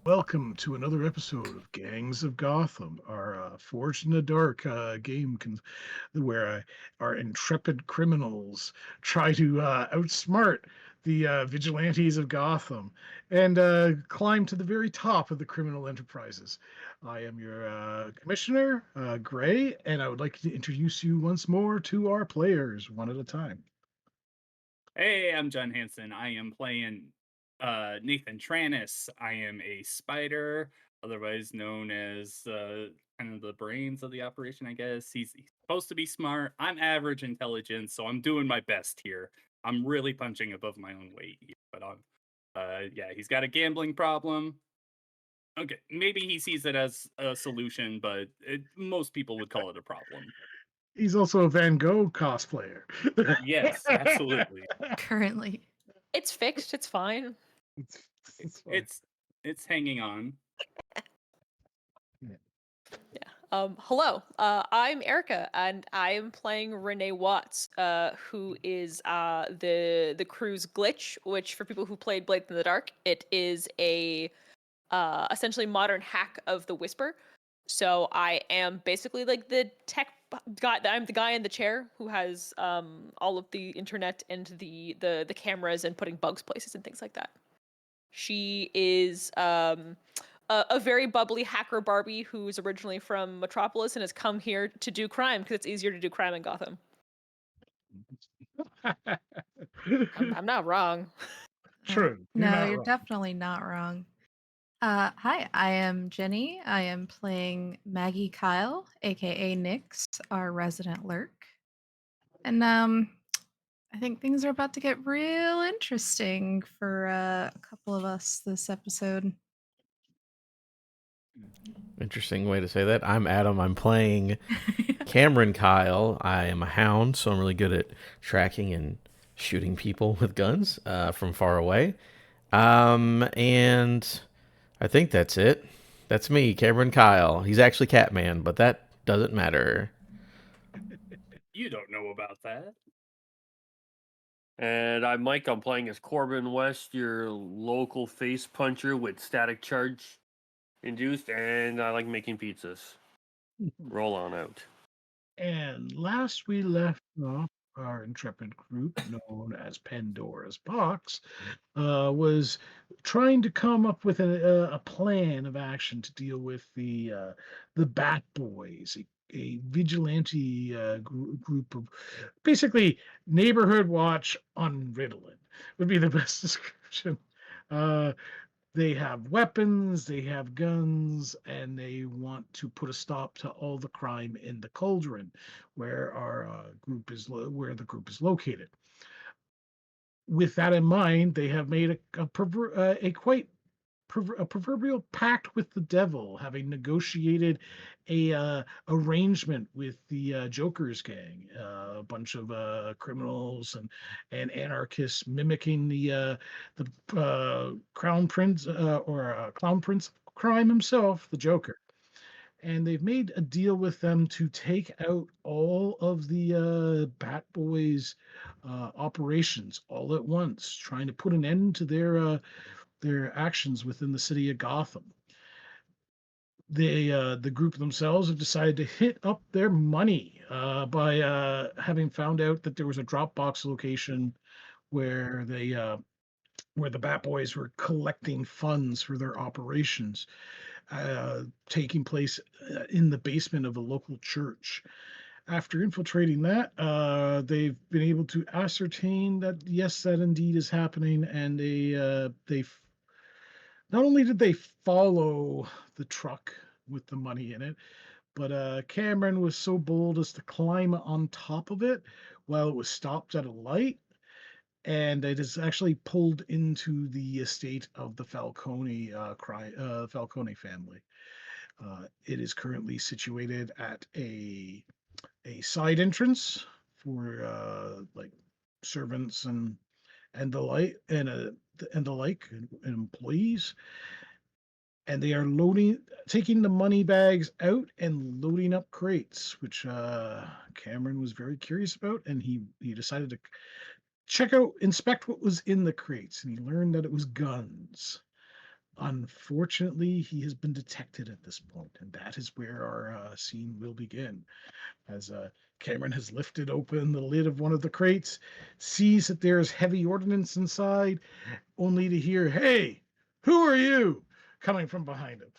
Welcome to another episode of Gangs of Gotham, our Forged in the Dark game where our intrepid criminals try to outsmart the vigilantes of Gotham and climb to the very top of the criminal enterprises. I am your commissioner, Gray, and I would like to introduce you once more to our players, one at a time. Hey, I'm John Hanson. I am playing Nathan Trannis. I am a spider, otherwise known as kind of the brains of the operation, I guess. He's supposed to be smart. I'm average intelligence, so I'm doing my best here. I'm really punching above my own weight here, but yeah, he's got a gambling problem. Okay, maybe he sees it as a solution, but most people would call it a problem. He's also a Van Gogh cosplayer. Yes, absolutely. Currently. It's fixed, it's fine. It's fine. It's hanging on. Yeah. Hello. I'm Erica, and I am playing Renee Watts, who is the crew's glitch. Which, for people who played Blade in the Dark, it is a essentially modern hack of the Whisper. So I am basically like the tech guy. I'm the guy in the chair who has all of the internet and the cameras and putting bugs places and things like that. She is a very bubbly hacker Barbie who's originally from Metropolis and has come here to do crime because it's easier to do crime in Gotham. I'm not wrong. True. You're No, not you're wrong. definitely not wrong. Hi, I am Jenny. I am playing Maggie Kyle, aka Nyx, our resident lurk. And I think things are about to get real interesting for a couple of us this episode. Interesting way to say that. I'm Adam. I'm playing Cameron Kyle. I am a hound, so I'm really good at tracking and shooting people with guns from far away. And I think that's it. That's me, Cameron Kyle. He's actually Catman, but that doesn't matter. You don't know about that. And I'm Mike. I'm playing as Corbin West, your local face puncher with static charge induced, and I like making pizzas. Roll on out. And last we left off, our intrepid group, known as Pandora's Box, was trying to come up with a plan of action to deal with the Bat Boys, a vigilante group of basically neighborhood watch on Ritalin would be the best description. Uh, they have weapons, they have guns, and they want to put a stop to all the crime in the cauldron, where our where the group is located. With that in mind, they have made a quite a proverbial pact with the devil, having negotiated a arrangement with the Joker's gang, a bunch of criminals and anarchists mimicking the crown prince or clown prince of crime himself, the Joker. And they've made a deal with them to take out all of the Bat Boys operations all at once, trying to put an end to their actions within the city of Gotham. The group themselves have decided to hit up their money by having found out that there was a Dropbox location where where the Bat Boys were collecting funds for their operations, taking place in the basement of a local church. After infiltrating that, they've been able to ascertain that yes, that indeed is happening, and they not only did they follow the truck with the money in it, but Cameron was so bold as to climb on top of it while it was stopped at a light, and it is actually pulled into the estate of the Falcone family. It is currently situated at a side entrance for like servants and the like and the like and employees, and they are taking the money bags out and loading up crates, which Cameron was very curious about, and he decided to inspect what was in the crates, and he learned that it was guns. Unfortunately, he has been detected at this point, and that is where our scene will begin. As Cameron has lifted open the lid of one of the crates, sees that there is heavy ordnance inside, only to hear, "Hey, who are you?" coming from behind him.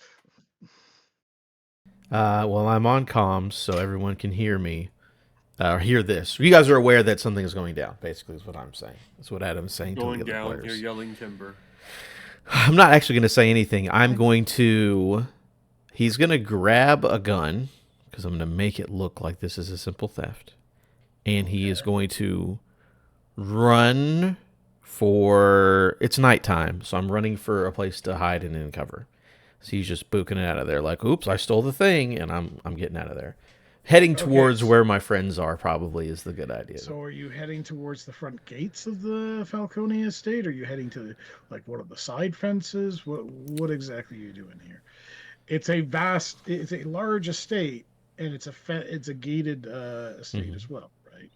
Well, I'm on comms, so everyone can hear me. Hear this. You guys are aware that something is going down, basically, is what I'm saying. That's what Adam's saying to the Going other down, you're players. yelling timber. I'm not actually going to say anything. I'm going to. He's going to grab a gun, because I'm going to make it look like this is a simple theft. And he is going to run for. It's nighttime, so I'm running for a place to hide and in cover. So he's just booking it out of there, like, "Oops, I stole the thing," and I'm getting out of there. Heading Okay, towards where my friends are probably is the good idea. so are you heading towards the front gates of the Falcone estate? Are you heading to like one of the side fences? What exactly are you doing here? It's a large estate, and it's a gated estate Mhm. as well, right?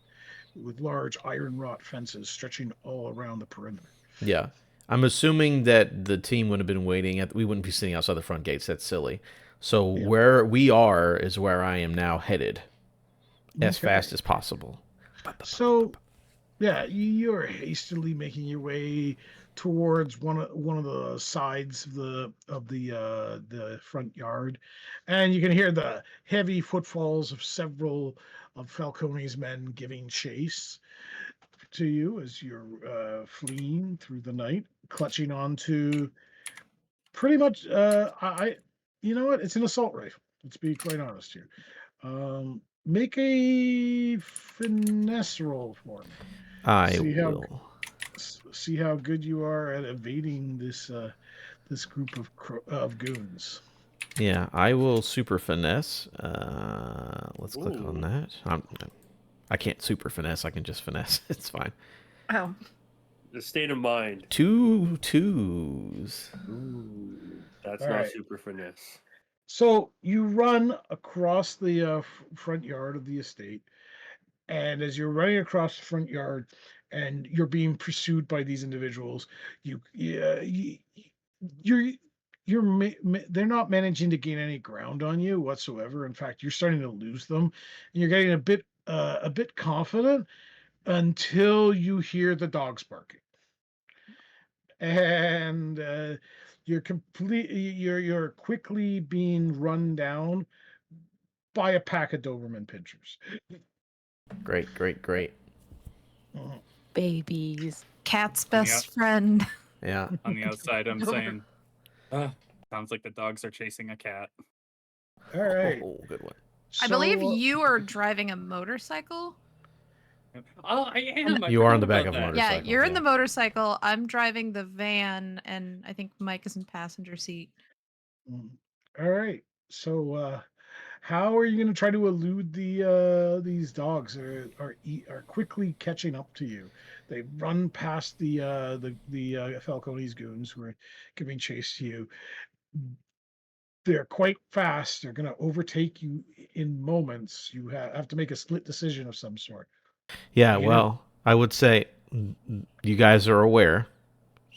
With large iron wrought fences stretching all around the perimeter. Yeah. I'm assuming that the team would have been waiting at. We wouldn't be sitting outside the front gates. That's silly. So Yeah. where we are is where I am now headed, as fast Okay. as possible. So yeah, you're hastily making your way towards one of the sides of the front yard, and you can hear the heavy footfalls of several of Falcone's men giving chase to you as you're fleeing through the night, clutching onto pretty much. You know what? It's an assault rifle. Let's be quite honest here. Make a finesse roll for me. I See how will. see how good you are at evading this group of goons. Yeah, I will super finesse. Let's click on Ooh. that. I can't super finesse. I can just finesse. It's fine. Oh. The state of mind. 2 2s. Ooh. That's All not right. super finesse. So you run across the front yard of the estate, and as you're running across the front yard, and you're being pursued by these individuals, you, yeah, you're they're not managing to gain any ground on you whatsoever. In fact, you're starting to lose them, and you're getting a bit confident until you hear the dogs barking, and you're quickly being run down by a pack of Doberman pinchers. Great, great, great. Mhm. Babies. Cat's On the best friend. Yeah. on the outside, I'm Dober. saying, sounds like the dogs are chasing a cat. All right. Oh, good one. I believe So you are driving a motorcycle. Oh, I And am. I You are on forgot the back about of a that. yeah, motorcycle. you're in Yeah. the motorcycle. I'm driving the van, and I think Mike is in passenger seat. all right. So how are you going to try to elude these dogs that are quickly catching up to you? They run past the Falcone's goons who are giving chase to you. They're quite fast. They're going to overtake you in moments. You have to make a split decision of some sort. Yeah, You know, well, I would say you guys are aware,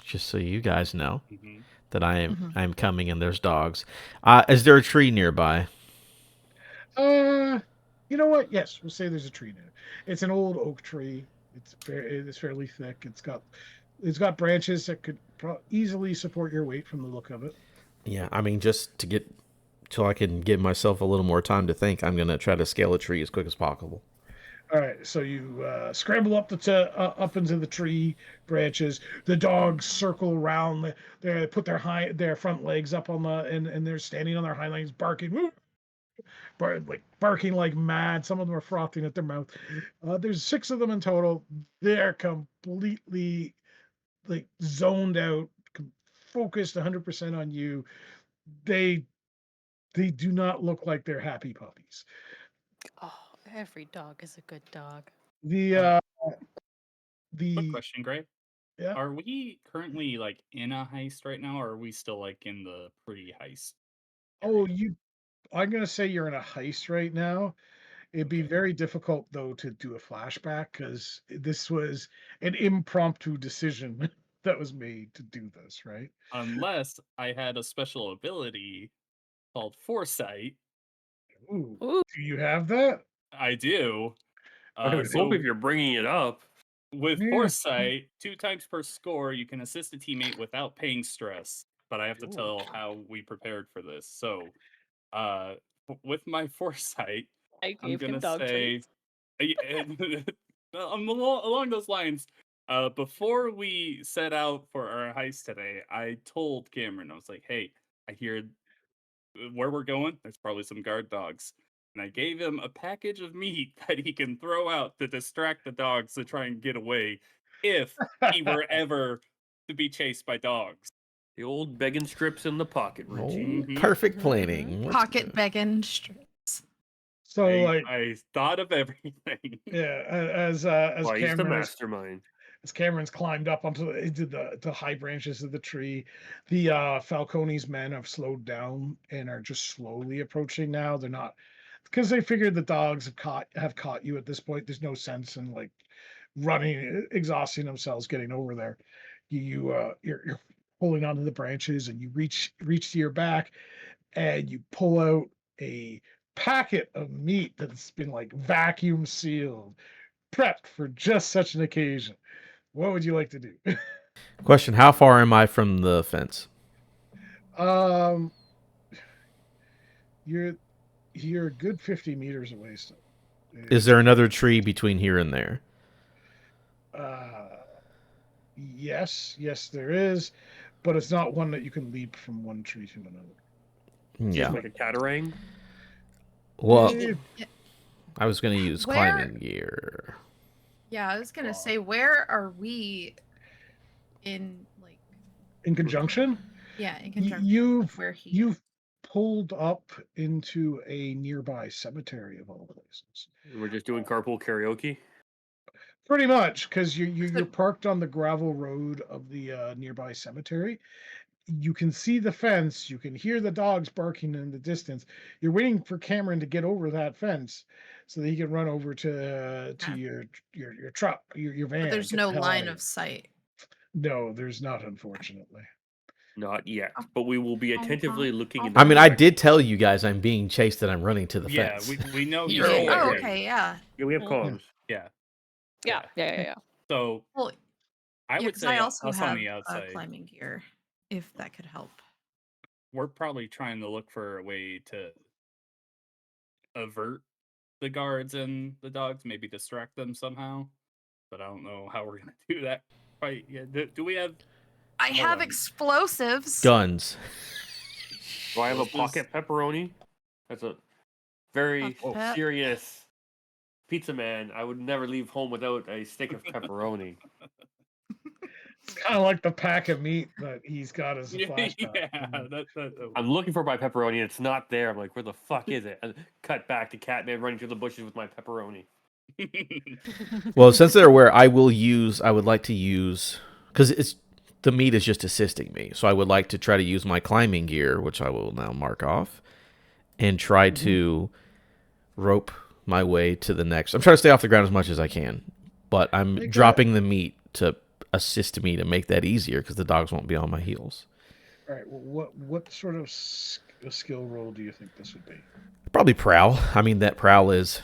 just so you guys know, Hmm. that Mhm. I'm coming and there's dogs. Is there a tree nearby? uh, you know what? Yes, we'll say there's a tree near it. It's an old oak tree. It's fairly thick. It's got branches that could easily support your weight from the look of it. Yeah, I mean, just to get till I can give myself a little more time to think, I'm gonna try to scale a tree as quick as possible. All right, so you scramble up into the tree branches. The dogs circle around. They put their front legs up on the and they're standing on their hind legs, barking, "Woo!" Barking like mad. Some of them are frothing at their mouth. There's 6 of them in total. They're completely like zoned out, focused 100% on you. They they do not look like they're happy puppies. Oh, every dog is a good dog. The Uh, quick the question, Gray. yeah. Are we currently like in a heist right now, or are we still like in the pre-heist Oh, area? I'm gonna say you're in a heist right now. It'd be Okay. very difficult though to do a flashback because this was an impromptu decision. that was made to do this, right? Unless I had a special ability called Foresight. Ooh, Ooh, do you have that? I do. I would hope if So you're bringing it up. with Yeah. Foresight, 2 times per score, you can assist a teammate without paying stress. But I have to Ooh. tell how we prepared for this. So, uh, with my Foresight, I I'm gave him gonna dog say, treats. along those lines. Before we set out for our heist today, I told Cameron, I was like, "Hey, I hear where we're going, there's probably some guard dogs." And I gave him a package of meat that he can throw out to distract the dogs to try and get away if he were ever to be chased by dogs. The old begging strips in the pocket routine. Oh, hmm perfect Mhm. planning. Let's Pocket go. begging strips. So like, I thought of everything. yeah, as Why, he's the Cameron mastermind. as Cameron's climbed up into the high branches of the tree, the Falcone's men have slowed down and are just slowly approaching now. They're not because they figured the dogs have caught you at this point. There's no sense in like running, exhausting themselves getting over there. You're pulling onto the branches and you reach to your back and you pull out a packet of meat that's been like vacuum sealed, prepped for just such an occasion. What would you like to do? Question: how far am I from the fence? um, you're you're a good 50 meters away still. Is It's there pretty another tree close. between here and there? Uh, yes, there is, but it's not one that you can leap from one tree to another. Just Yeah. like a catarang. Well, Eh, Yeah. I was going to use Where? climbing gear. Yeah, I was gonna Well, say, where are we in like? in conjunction, Yeah, in y- conjunction with you've where he is. you've pulled up into a nearby cemetery of all places. We're just doing carpool karaoke. Pretty much, because you're So parked on the gravel road of the nearby cemetery. You can see the fence. You can hear the dogs barking in the distance. You're waiting for Cameron to get over that fence so that he can run over to yeah, your truck, your but van. there's Get no the hell out line of of here. sight. No, there's not, unfortunately. Not yet, Oh, but we will be oh, oh, attentively looking oh, in I that mean, oh. I direction. did tell you guys I'm being chased and I'm running to the yeah, fence. we know he's You're aware. Oh, aware. okay, yeah. Yeah, we have Mhm. Yeah. comms. Yeah, Yeah, yeah. yeah, yeah, yeah. So Well, I yeah, would because I say also us on have the outside, climbing gear, if that could help. we're probably trying to look for a way to avert the guards and the dogs, maybe distract them somehow. But I don't know how we're gonna do that quite yet. Do we have? I Hold have on. explosives. Guns. Do I have a Explosives? pocket pepperoni? That's a very Pocket Oh, pep. serious pizza man. I would never leave home without a stick of pepperoni. It's kind of like the pack of meat that he's got as a yeah, flashback. yeah. That I'm looking for my pepperoni and it's not there. I'm like, where the fuck is it? And cut back to Catman running through the bushes with my pepperoni. Well, since they're aware, I would like to use, because it's the meat is just assisting me. So I would like to try to use my climbing gear, which I will now mark off, and try Mhm. to rope my way to the next. I'm trying to stay off the ground as much as I can, but I'm Make a dropping the meat to assist me to make that easier because the dogs won't be on my heels. All right. Well, what sort of skill roll do you think this would be? Probably prowl. I mean, that prowl is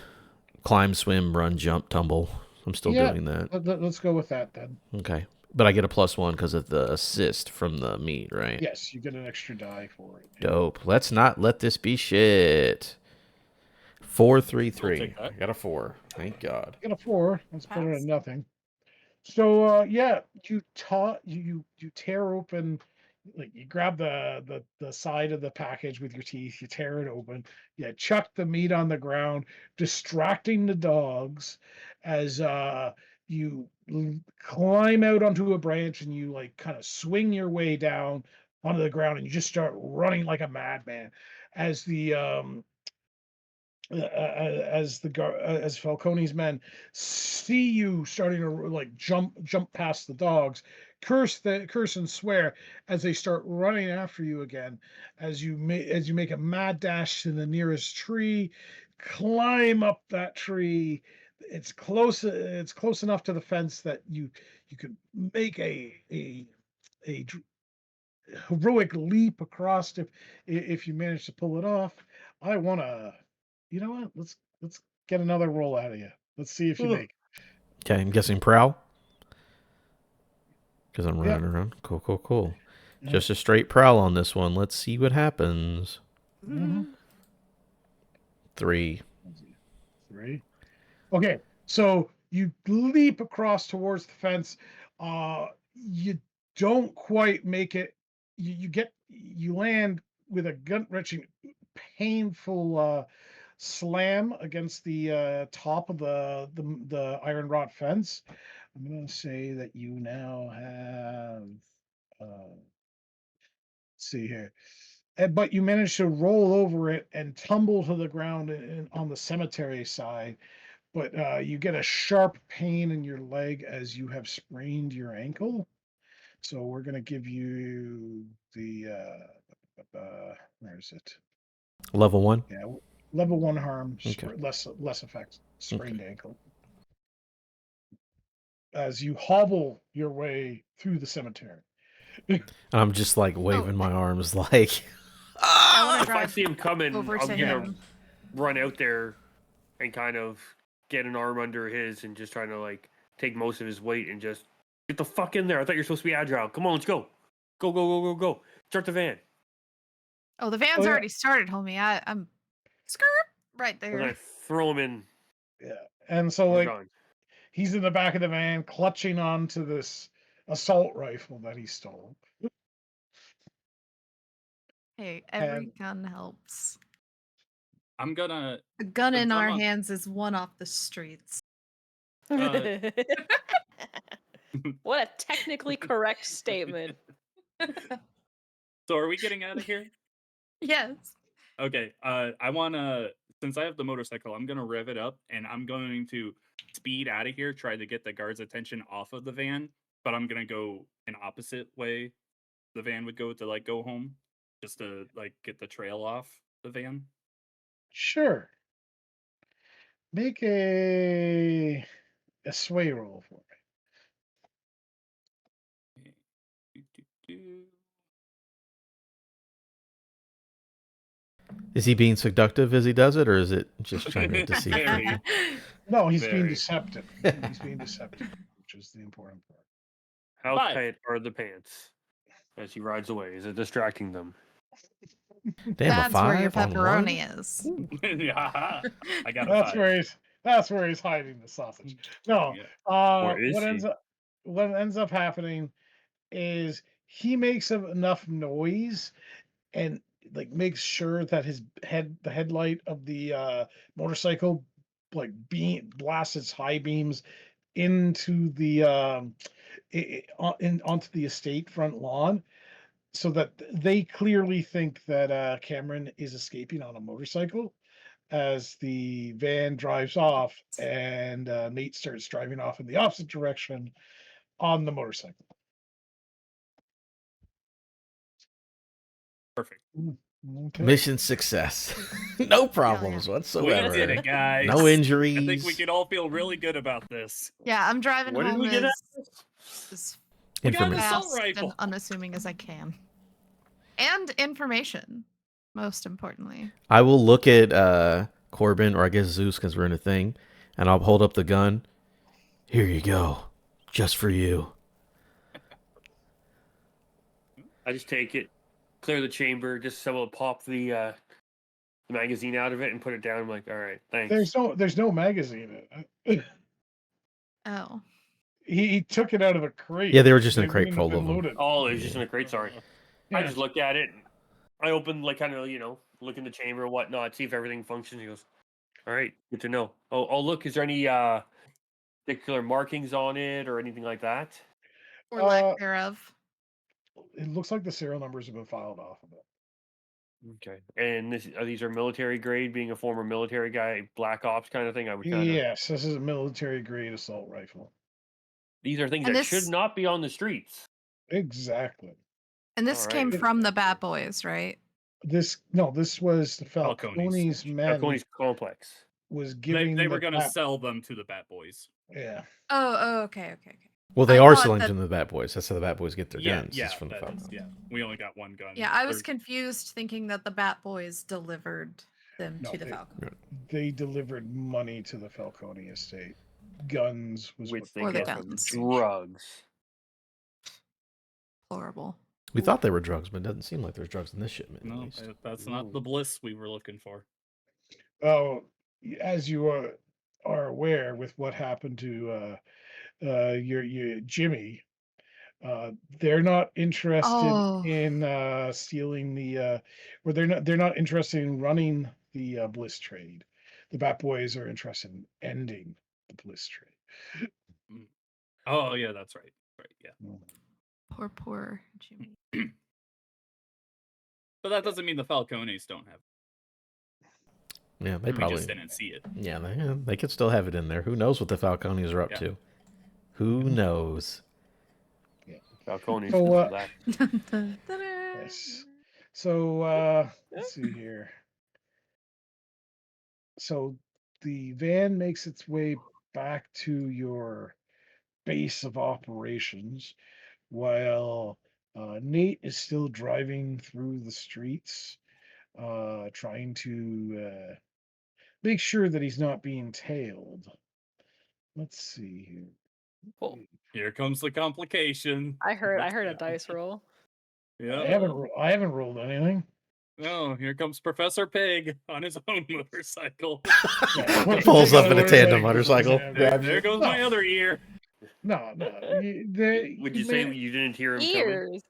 climb, swim, run, jump, tumble. I'm still Yeah, doing that. let's go with that then. Okay. But I get a +1 because of the assist from the meat, right? Yes, you get an extra die for it. Yeah. Dope. Let's not let this be shit. 4, 3, I'll 3. take that. I got a 4. Thank God. Get a 4. That's better Pass. than nothing. So yeah, you tear open, like you grab the side of the package with your teeth, you tear it open, you chuck the meat on the ground, distracting the dogs as you climb out onto a branch and you like kind of swing your way down onto the ground and you just start running like a madman as as Falcone's men see you starting to like jump past the dogs, curse and swear as they start running after you again, as you make a mad dash to the nearest tree, climb up that tree, it's close. It's close enough to the fence that you could make a heroic leap across if you manage to pull it off. I want to. You know what? Let's get another roll out of you. Let's see if you Ugh. make it. Okay, I'm guessing prowl because I'm Yep. running around. Cool, cool, cool. Yep. Just a straight prowl on this one. Let's see what happens. Mhm. 3. Let's see. 3. Okay, so you leap across towards the fence. You don't quite make it. You land with a gut wrenching, painful slam against the top of the iron rod fence. I'm going to say that you now have. Let's see here. But you manage to roll over it and tumble to the ground on the cemetery side, but you get a sharp pain in your leg as you have sprained your ankle. So we're going to give you the where is it? Level 1. Yeah, level 1 harm, Okay. less effects, Okay. sprained ankle. As you hobble your way through the cemetery. And I'm just like Oh, waving my arms like, I want to If I drive see him coming, over I'm to gonna him. run out there and kind of get an arm under his and just trying to like take most of his weight and just get the fuck in there. I thought you're supposed to be agile. Come on, let's go. Go, go, go, go, go. Start the van. Oh, the Oh van's yeah, already started, homie. I'm skirt right And I there. throw him in. yeah. And so We're like gone. he's in the back of the van clutching onto this assault rifle that he stole. Hey, every And gun helps. I'm gonna A gun since in I'm our on hands is one off the streets. uh What a technically correct statement. so are we getting out of here? Yes. Okay. I wanna since I have the motorcycle, I'm gonna rev it up and I'm going to speed out of here, try to get the guards' attention off of the van, but I'm gonna go an opposite way the van would go to like go home. Just to like get the trail off the van. sure, make a sway roll for Do, do, do. is he being seductive as he does it, or is it just trying to deceive Very, people? me. No, he's being very. deceptive. He's being deceptive, which is the important part. How 5. tight are the pants as he rides away? Is it distracting them? Damn, a That's where your 5 on 1? pepperoni is. Yeah, I got a That's 5. where he's hiding the sausage. No, Yeah. Or is he? what ends up happening is he makes enough noise and like makes sure that the headlight of the motorcycle like beam blasts its high beams into the onto the estate front lawn, so that they clearly think that Cameron is escaping on a motorcycle as the van drives off and Nate starts driving off in the opposite direction on the motorcycle. Perfect. Okay. Mission success. No problems yeah. We whatsoever. did it, guys. No I injuries. think we could all feel really good about this. Yeah, I'm driving What did home we get at? as We got an Information. assault fast and rifle. unassuming as I can. And information, most importantly. I will look at Corbin, or I guess Zeus, because we're in a thing, and I'll hold up the gun. Here you go. Just for you. I just take it, clear the chamber, just so pop the magazine out of it and put it down. I'm like, all right, thanks. There's no magazine in it. Oh. He took it out of a crate. Yeah, they were just in a They crate wouldn't have full of been them. loaded. Oh, it was just in a crate. Sorry. I Yeah. just look at it. I open, like, kind of, look in the chamber and whatnot, see if everything functions. He goes, all right, good to know. Oh, look, is there any particular markings on it or anything like that? Or lack Uh, thereof. it looks like the serial numbers have been filed off of it. Okay. And these are military grade, being a former military guy, black ops kind of thing. I would kind of. Yes, this is a military grade assault rifle. These are things And that should this not be on the streets. Exactly. and this All came right. from the Bat Boys, right? This was the Falcones. Falcones men Falcone's complex. was They giving were the gonna Bat. sell them to the Bat Boys. Yeah. Oh, okay. Well, they I are thought selling that. them to the Bat Boys. That's how the Bat Boys get their Yeah, guns. yeah, Is from the that is, Falcon. yeah. We only got one gun. Yeah, I was Or- confused thinking that the Bat Boys delivered them No, to the Falcon. they delivered money to the Falcone estate. Guns was Which what they Or the get from guns. drugs. Horrible. We thought they were drugs, but it doesn't seem like there's drugs in this shipment. At No, least. that's not the bliss we were looking for. Oh, as you are aware with what happened to your Jimmy, they're not interested Oh, in stealing or they're not interested in running the bliss trade. The Bat Boys are interested in ending the bliss trade. Mm. Oh yeah, that's right. Right, yeah. poor Jimmy. But that doesn't mean the Falcones don't have. Yeah, they We probably. just didn't see it. Yeah, they could still have it in there. Who knows what the Falcones are up Yeah. to? Who knows? Falcone's So, good for that. Dun, dun, dun, Yes. So let's see here. So the van makes its way back to your base of operations while Nate is still driving through the streets, trying to make sure that he's not being tailed. Let's see here. Cool. Here comes the complication. I heard a dice roll. Yeah. I haven't rolled anything. No, here comes Professor Pig on his own motorcycle. Pulls up in a tandem motorcycle. There goes my other ear. No. Would you say you didn't hear him coming? Ears.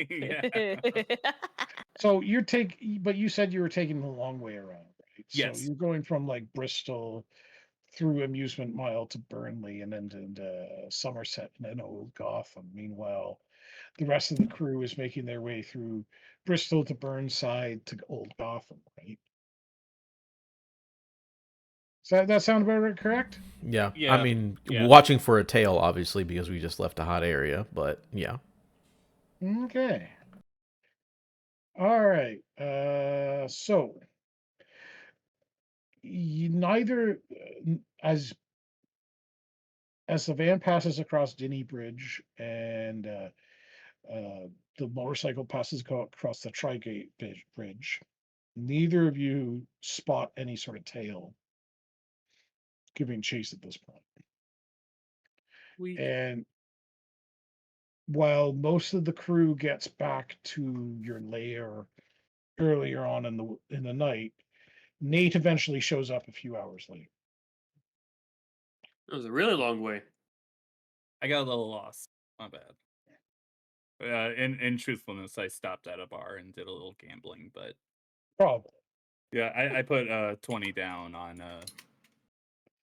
Yeah. So but you said you were taking the long way around, right? Yes. So you're going from like Bristol through Amusement Mile to Burnley and then to Somerset and then Old Gotham. Meanwhile, the rest of the crew is making their way through Bristol to Burnside to Old Gotham, right? Does that sound about right, correct? Yeah. Yeah, I mean, yeah. watching for a tail, obviously, because we just left a hot area. But yeah, Okay. All right. So neither as the van passes across Denny Bridge and the motorcycle passes across the Trigate Bridge, neither of you spot any sort of tail giving chase at this point. And while most of the crew gets back to your lair earlier on in the night, Nate eventually shows up a few hours later. It was a really long way. I got a little lost. My bad. In truthfulness, I stopped at a bar and did a little gambling, but Probably. yeah, I put 20 down on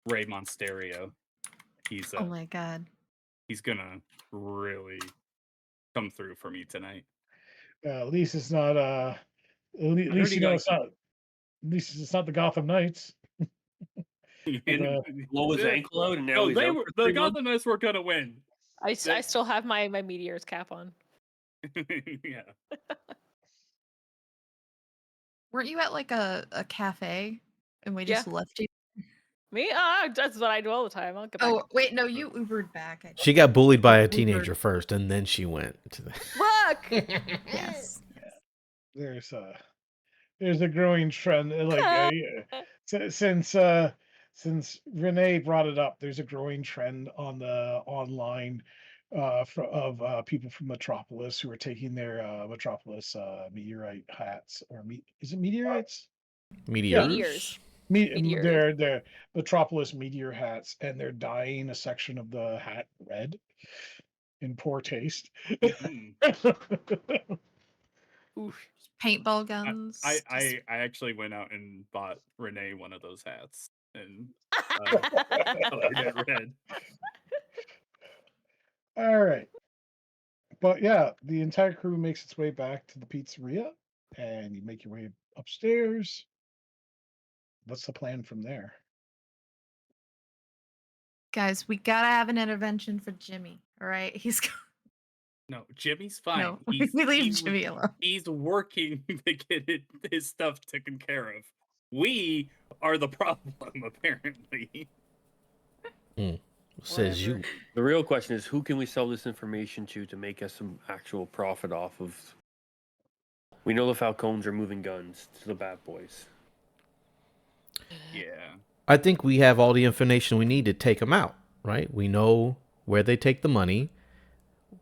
Ray Monsterio. He's Oh my god. he's gonna really come through for me tonight. At least it's not. At least you know it's not. At least it's not the Gotham Knights. Blow his ankle out, and now No, he's out for the 3 months? Gotham Knights were gonna win. I still have my meteor's cap on. Yeah. Weren't you at like a cafe and we just left you? Me? That's what I do all the time. I'll get back. Oh wait, no, you Ubered back. I she got bullied by a Ubered. teenager first, and then she went to the. Look! Yes. There's a growing trend, since Renee brought it up. There's a growing trend on the online of people from Metropolis who are taking their Metropolis meteorite hats is it meteorites? Meteors. Meteors. They're Metropolis meteor hats, and they're dyeing a section of the hat red in poor taste. Oof. Paintball guns. I actually went out and bought Renee one of those hats and colored it red. All right. But yeah, the entire crew makes its way back to the pizzeria, and you make your way upstairs. What's the plan from there? Guys, we gotta have an intervention for Jimmy. All right, he's No, Jimmy's fine. no. We leave Jimmy alone. He's working to get his stuff taken care of. We are the problem, apparently. Says Whatever. you. The real question is, who can we sell this information to make us some actual profit off of? We know the Falcons are moving guns to the bad boys. Yeah. I think we have all the information we need to take them out, right? We know where they take the money.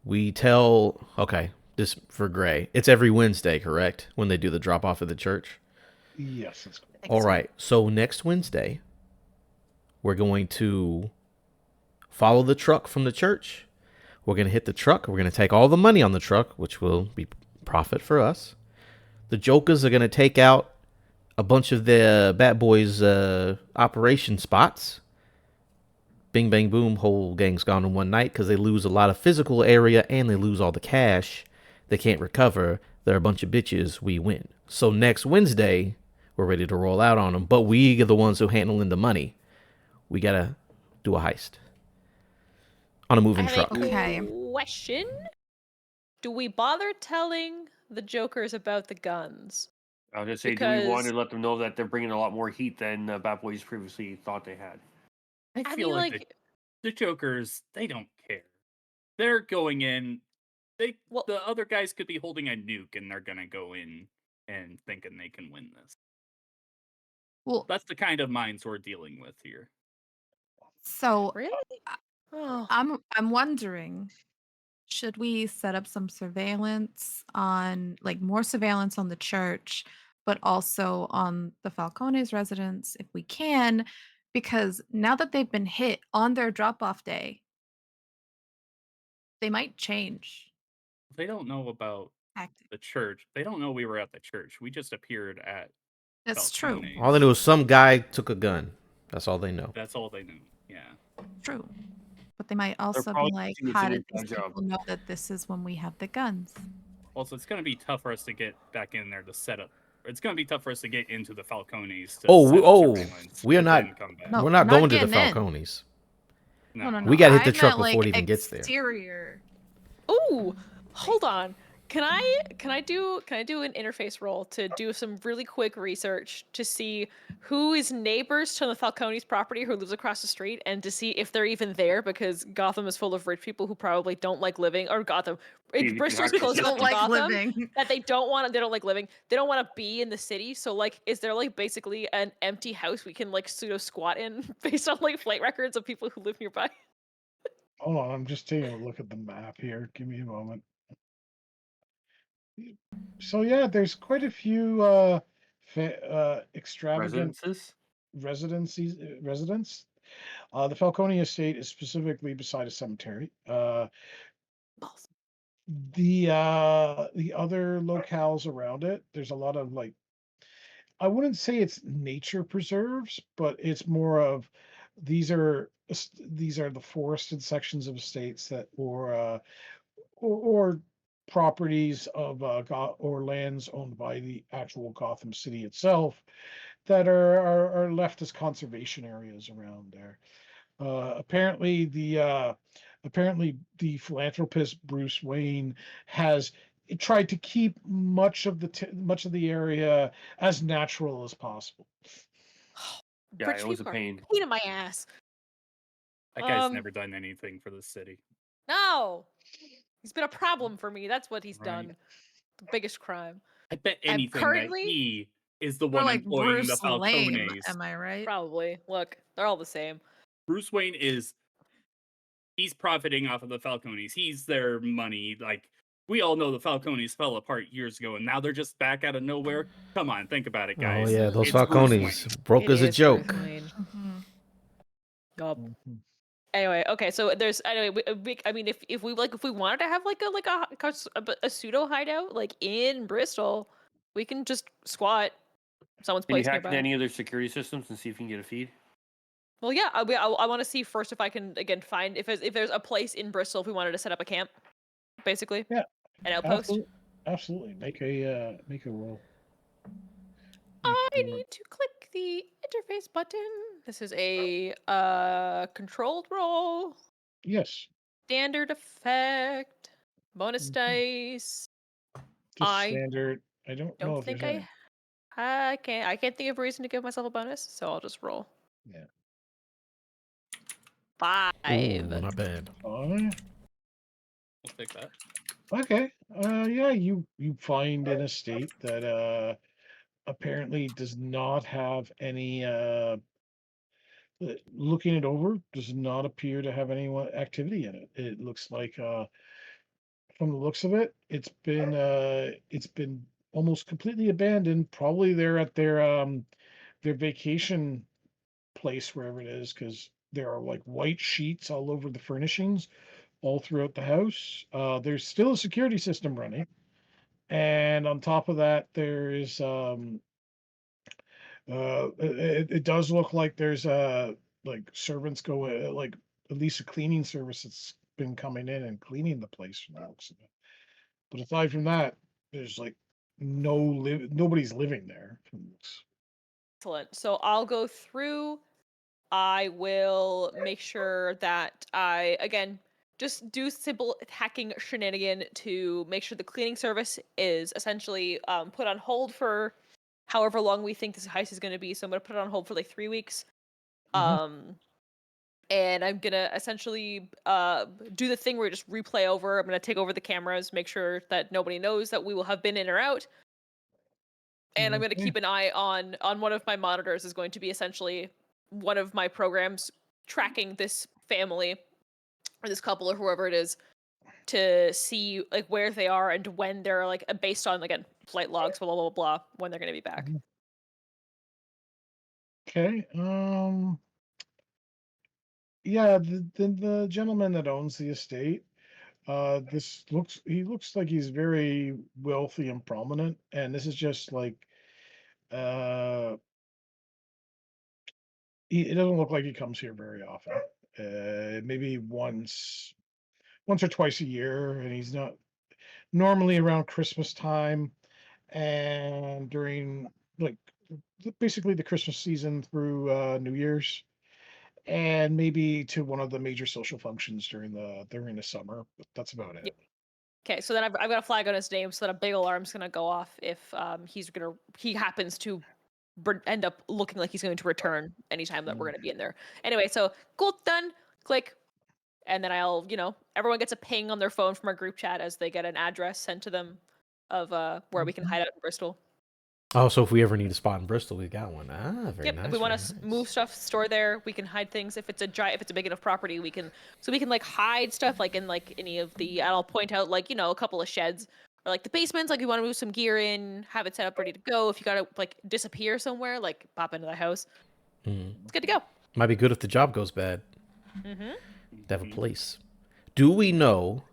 We tell, okay, this for Gray. It's every Wednesday, correct? When they do the drop off at the church. Yes, that's I think All so. right. So next Wednesday, we're going to follow the truck from the church. We're going to hit the truck. We're going to take all the money on the truck, which will be profit for us. The Jokers are going to take out a bunch of the Bat Boys operation spots. Bing, bang, boom, whole gang's gone in one night because they lose a lot of physical area and they lose all the cash. They can't recover. They're a bunch of bitches. We win. So next Wednesday, we're ready to roll out on them. But we are the ones who handling the money. We got to do a heist on a I moving have truck. a Okay. question. Do we bother telling the Jokers about the guns? I'll just say, do we want Because to let them know that they're bringing a lot more heat than Bad Boys previously thought they had? I I feel mean, like like, the Jokers, they don't care. They're going in. well, The other guys could be holding a nuke, and they're gonna go in and thinking they can win this. Well, That's the kind of minds we're dealing with here. so really? Oh, I'm wondering, should we set up some surveillance on, like, more surveillance on the church, but also on the Falcone's residence if we can? Because now that they've been hit on their drop off day, they might change They don't know about tactics. the church. They don't know we were at the church. We just appeared at That's true. All they Falcone's. know is some guy took a gun. That's all they know. That's all they know. Yeah. True. But they might They're also be probably like, using it how to did do these that job. people know that this is when we have the guns? Also, it's gonna be tough for us to get back in there to set up. It's gonna be tough for us to get into the Falcones to Oh, set up surveillance we are and not. then come back. No, We're not not going to the getting in. Falcones. No, no, No. no. We got to hit the I truck meant before it like even gets there. exterior. ooh, hold on. Can I do an interface roll to do some really quick research to see who is neighbors to the Falcone's property who lives across the street and to see if they're even there because Gotham is full of rich people who probably don't like living or Gotham. See if you can Bristol's hack the close enough Don't to system. like Gotham living. that they don't like living. They don't want to be in the city. So like is there like basically an empty house we can like pseudo squat in based on like flight records of people who live nearby? Hold on, I'm just taking a look at the map here. Give me a moment. So yeah, there's quite a few extravagant Residences? residents. The Falcone estate is specifically beside a cemetery. Balls. The other locales around it, there's a lot of like, I wouldn't say it's nature preserves, but it's more of these are the forested sections of estates that or properties of or lands owned by the actual Gotham City itself that are left as conservation areas around there. Apparently, the philanthropist Bruce Wayne has tried to keep much of the area as natural as possible. Yeah, Rich it was a people are a pain. pain in my ass. That guy's Um, never done anything for the city. no. He's been a problem for me. That's what he's Right. done. The biggest crime. I bet I'm anything that currently he is the More one like employing the Bruce Lame, Falcones. am I right? probably. Look, they're all the same. Bruce Wayne he's profiting off of the Falcones. He's their money. Like, we all know the Falcones fell apart years ago, and now they're just back out of nowhere. Come on, think about it, Oh guys. yeah, those It's Bruce Falcones Wayne. broke It as a is Bruce joke. Wayne. Hmm. Yup. Mhm. Anyway, okay, so there's anyway. I mean, if we wanted to have like a pseudo hideout like in Bristol, we can just squat someone's Can you place hack into nearby. any other security systems and see if you can get a feed? Well, yeah, I want to see first if I can again find if there's a place in Bristol if we wanted to set up a camp, basically Yeah, an outpost. absolutely. Make a roll. Make I a roll. need to click the interface button. This is a controlled roll, Yes, standard effect, bonus mhm, dice. just I standard. I don't know don't if there's think any. I can't think of a reason to give myself a bonus, so I'll just roll. Yeah. 5. Ooh, not bad. Fine. We'll take that. Okay. Yeah, you find an estate that apparently does not have any looking it over does not appear to have any activity in it. It looks like from the looks of it, it's been almost completely abandoned. Probably they're at their vacation place wherever it is because there are like white sheets all over the furnishings all throughout the house. There's still a security system running. And on top of that, there is it does look like there's like servants go like at least a cleaning service that's been coming in and cleaning the place from the looks of it. But aside from that, there's like nobody's living there. Excellent. So I'll go through. I will make sure that I, again, just do simple hacking shenanigan to make sure the cleaning service is essentially put on hold for however long we think this heist is going to be. So I'm going to put it on hold for like 3 weeks. Mhm. And I'm gonna essentially do the thing where you just replay over. I'm gonna take over the cameras, make sure that nobody knows that we will have been in or out, and I'm gonna Okay. keep an eye on one of my monitors. Is going to be essentially one of my programs tracking this family or this couple or whoever it is to see like where they are and when they're like based on again flight logs, blah blah blah blah, when they're gonna be back. Mhm. Okay. Yeah, the gentleman that owns the estate, he looks like he's very wealthy and prominent, and this is just like uh it doesn't look like he comes here very often. Maybe once or twice a year, and he's not normally around Christmas time and during like basically the Christmas season through New Year's, and maybe to one of the major social functions during the summer. But that's about Yeah. it. Okay, so then I've got a flag on his name so that a big alarm's gonna go off if he happens to end up looking like he's going to return anytime that we're going to be in there. Anyway, so cool, done. Click, and then I'll everyone gets a ping on their phone from our group chat as they get an address sent to them of where we can hide out in Bristol. Oh, so if we ever need a spot in Bristol, we got one. Ah, very Yep. nice. If we want Very to nice. move stuff, store there, we can hide things. If it's a big enough property, we can like hide stuff like in like any of the. And I'll point out like a couple of sheds or like the basements. Like we want to move some gear in, have it set up ready to go. If you gotta like disappear somewhere, like pop into the house, it's good to go. Might be good if the job goes bad. Mm-hmm. To have a place. Do we know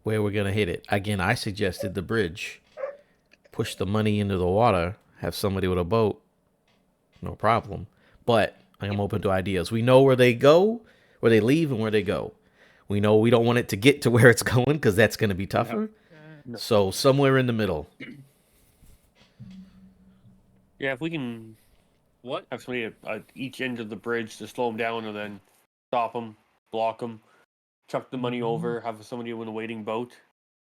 where we're gonna hit it? Again, I suggested the bridge. Push the money into the water. Have somebody with a boat. No problem. But I'm open to ideas. We know where they go, where they leave, and where they go. We know we don't want it to get to where it's going because that's going to be tougher. No. So somewhere in the middle. Yeah, if we can What? have somebody at each end of the bridge to slow them down and then stop them, block them, chuck the money over, have somebody in a waiting boat,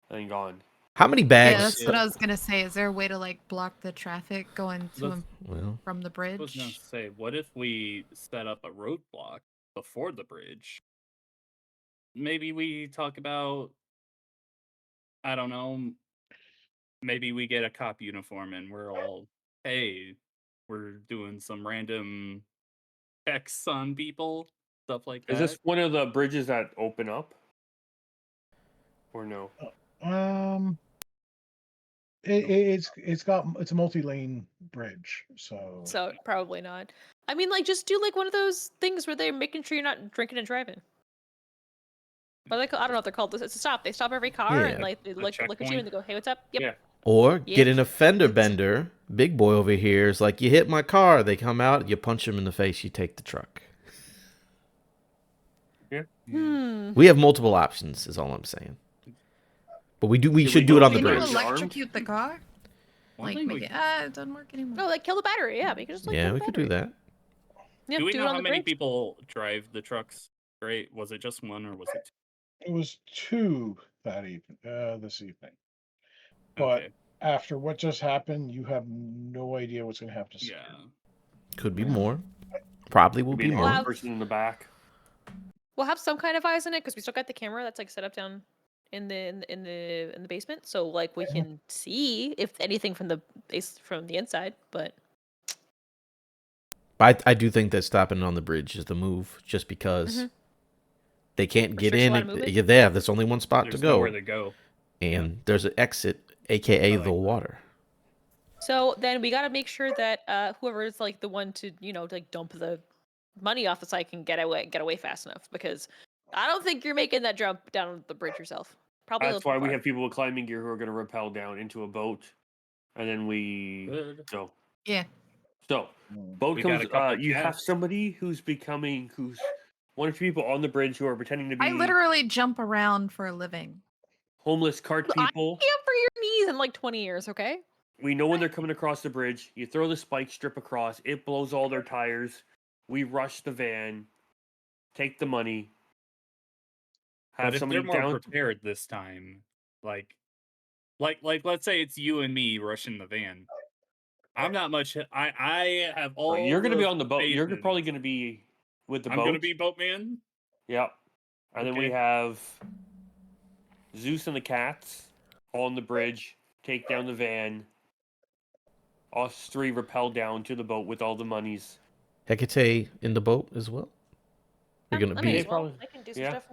and gone. How many Yeah, bags? that's what I was gonna say. Is there a way to like block the traffic going to Let's- and Well, from the I was gonna bridge? say, what if we set up a roadblock before the bridge? Maybe we talk about, I don't know, maybe we get a cop uniform and we're all, hey, we're doing some random checks on people, stuff like Is that. this one of the bridges that open up? Or no? Um, it's a multi-lane bridge, so So probably not. I mean, like just do like one of those things where they're making sure you're not drinking and driving. But I don't know what they're called. It's a stop. They stop every car and Yeah. like they look at you and checkpoint? they go, "Hey, what's up?" Yep. Yeah. or Yeah. get in a fender bender. Big boy over here is like, you hit my car. They come out, you punch them in the face, you take the truck. We have multiple options, is all I'm saying. But we Did should we do it go on to the Can you bridge bridge. armed? electrocute the car? One Like thing make we, it doesn't work anymore. No, like kill the battery. Yeah, we can just like Yeah, kill we the could do battery. that. Yeah, do we do know it on how the many bridge. people drive the trucks? Great. Was it just one or was it it was two this evening. But Okay. after what just happened, you have no idea what's going to happen to Yeah. security. Could be Yeah. more. Probably will Could be be an more. armed person in the back. We'll have some kind of eyes in it because we still got the camera that's like set up down in the basement, so like we can see if anything from the inside. But I do think that stopping on the bridge is the move, just because they can't get restricts a lot of in. movement. You're there. There's only one spot to There's go, nowhere to go. and there's an exit, aka I the like that. water. So then we got to make sure that whoever is like the one to like dump the money off the site can get away fast enough, because I don't think you're making that jump down the bridge yourself. Probably a That's little why too we far. have people with climbing gear who are going to rappel down into a boat, and then we Good. go. Yeah. So Mm. boat We got comes. a couple You have jets. somebody who's one or two people on the bridge who are pretending to be I literally jump around for a living. homeless cart I people. can't for your knees in like 20 years, okay? We know when they're coming across the bridge. You throw the spike strip across. It blows all their tires. We rush the van, take the money, But have if somebody they're more down. prepared this time, like let's say it's you and me rushing the van. I'm not much. I have all You're going to be the on the boat. faith You're in. probably going to be with the I'm gonna boat. be boatman. Yep. And then we Okay. have Zeus and the cats on the bridge, take down the van. Us three rappel down to the boat with all the monies. Hecate in the boat as well. You're Yeah, gonna I may be. as well. probably- I can do some yeah. stuff.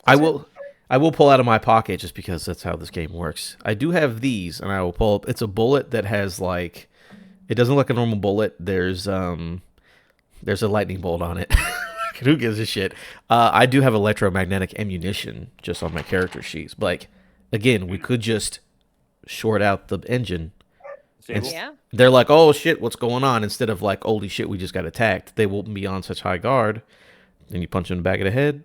I That's it. will. I will pull out of my pocket just because that's how this game works. I do have these, and I will pull up. It's a bullet that has like. It doesn't look like a normal bullet. There's a lightning bolt on it. Who gives a shit? I do have electromagnetic ammunition just on my character sheets. But like, again, we could just short out the engine. And Disable? Yeah. they're like, "Oh shit, what's going on?" Instead of like, "Holy shit, we just got attacked." They won't be on such high guard. Then you punch them in the back of the head.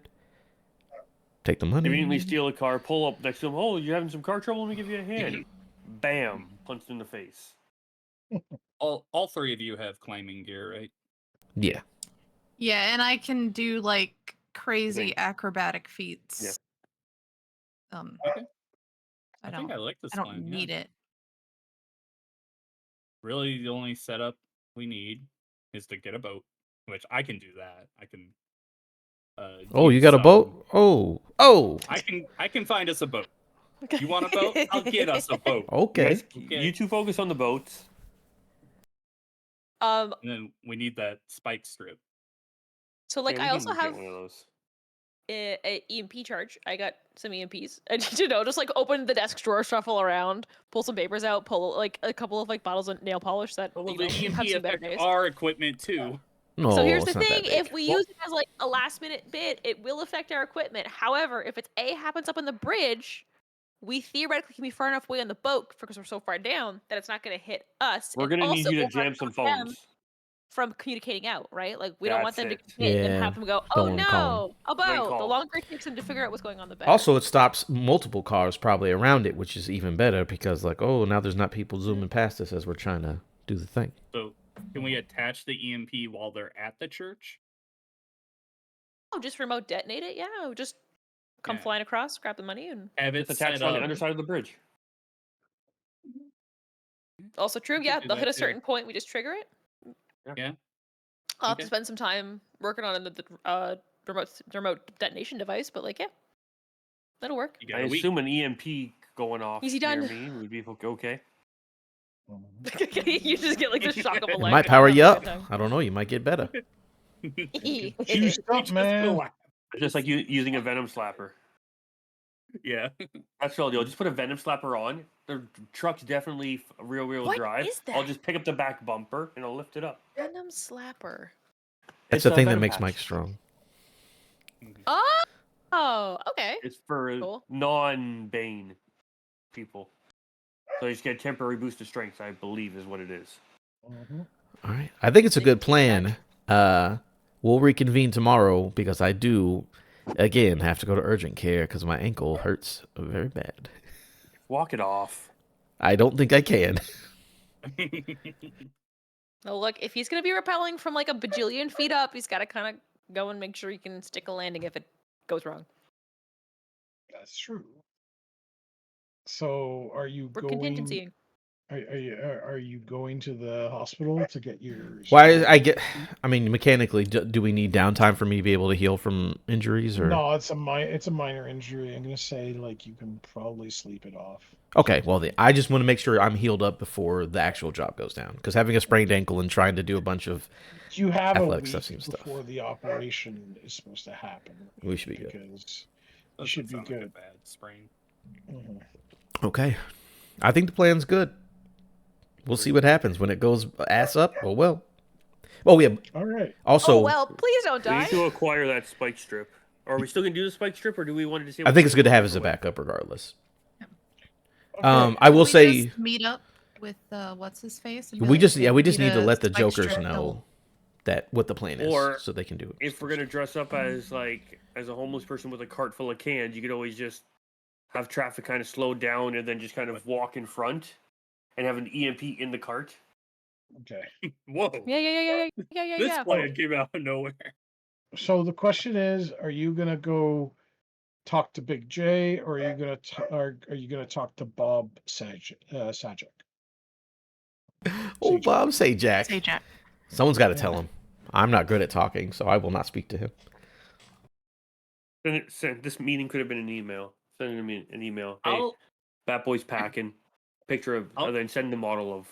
Take the money. Conveniently steal a car, pull up next to him. Oh, you having some car trouble? Let me give you a hand. Bam. Punched in the face. All three of you have climbing gear, right? Yeah. Yeah, and I can do like crazy Thanks. acrobatic feats. Um, Okay. I I don't. think I like this I don't plan. need Yeah. it. Really, the only setup we need is to get a boat, which I can do that. I can. Oh, you use got a some- boat? Oh. I can find us a boat. You want a boat? I'll get us a boat. Okay. Guys, Okay. you two focus on the boats. And then we need that spike strip. So like Yeah, we I also can get have one of those. a EMP charge. I got some EMPs. I need to know, just like open the desk drawer, shuffle around, pull some papers out, pull like a couple of like bottles of nail polish that Well, you the know, EMP have some better affect days. our equipment too. No, So here's the it's not thing: that big. if we use it as like a last minute bit, it will affect our equipment. However, if it's happens up on the bridge, we theoretically can be far enough away on the boat because we're so far down that it's not going to hit us. We're and going to need also you to will not jam some stop them phones. from communicating out, right? Like we don't want That's them to it. get hit and Yeah, have them go, don't "Oh wanna call 'em. no, a boat!" The call. longer it takes them to figure out what's going on, the better. Also, it stops multiple cars probably around it, which is even better because, like, oh, now there's not people zooming past us as we're trying to do the thing. So can we attach the EMP while they're at the church? Oh, just remote detonate it? Yeah, just come Yeah. flying across, grab the money, and Have it It's set attached on the up. underside of the bridge. also true. could Yeah, do they'll hit that a too. certain point. We just trigger it. Yeah. I'll have Okay. to spend some time working on the remote detonation device, but like, yeah, that'll work. You I got a week. assume an EMP going off Easy near done. me would be okay. You just get like the shock of a It life. might power you up. I don't know. You might get better. Juiced up, Just man. relax. It's just like you using a venom slapper. Yeah. That's all deal. Just put a venom slapper on. The truck's definitely rear-wheel What drive. is I'll that? just pick up the back bumper and I'll lift it up. Venom slapper. That's It's the a thing that venom makes patch. Mike strong. Oh, okay. It's for Cool. non-Bane people. So you just get a temporary boost of strength, I believe is what it is. Mhm. All right. I think it's a Big good feedback. plan. We'll reconvene tomorrow because I do, again, have to go to urgent care because my ankle hurts very bad. Walk it off. I don't think I can. Oh, look, if he's gonna be rappelling from like a bajillion feet up, he's got to kind of go and make sure he can stick a landing if it goes wrong. That's true. So, are you We're going? contingencying. Are you going to the hospital to get your Why I shoulder? get? I mean, mechanically, do we need downtime for me to be able to heal from injuries, or? No, it's a minor injury. I'm gonna say like you can probably sleep it off. Okay, well, I just want to make sure I'm healed up before the actual job goes down. Because having a sprained ankle and trying to do a bunch of You have a athletic stuff week seems tough. before the operation is supposed to happen, We should be good. because you Doesn't should be sound like a good. bad sprain. Mhm. Okay, I think the plan's good. We'll see what happens when it goes ass up. Oh yeah. All right. Oh Also, well, please don't We die. need to acquire that spike strip. Are we still gonna do the spike strip, or do we want to I disable think it's something good to for a have as a different way? backup regardless. Okay. I Should will we just say meet up with what's his face and be we like, just "Hey, we we just need to a let the spike jokers strip that know will-" that what the plan is, Or so they can do it. if we're gonna dress up as like as a homeless person with a cart full of cans, you could always just have traffic kind of slow down and then just kind of walk in front and have an EMP in the cart. Okay. Whoa, this Yeah. plan came out of nowhere. So the question is, are you gonna go talk to Big J, or are you gonna talk to Bob Sajak? Oh, Sajak. Bob, say Jack. Say Jack. Someone's got to Yeah. tell him. I'm not good at talking, so I will not speak to him. This meeting could have been an email. Send him an email. Hey, I'll Bat Boy's packing. Picture of, I'll then send the model of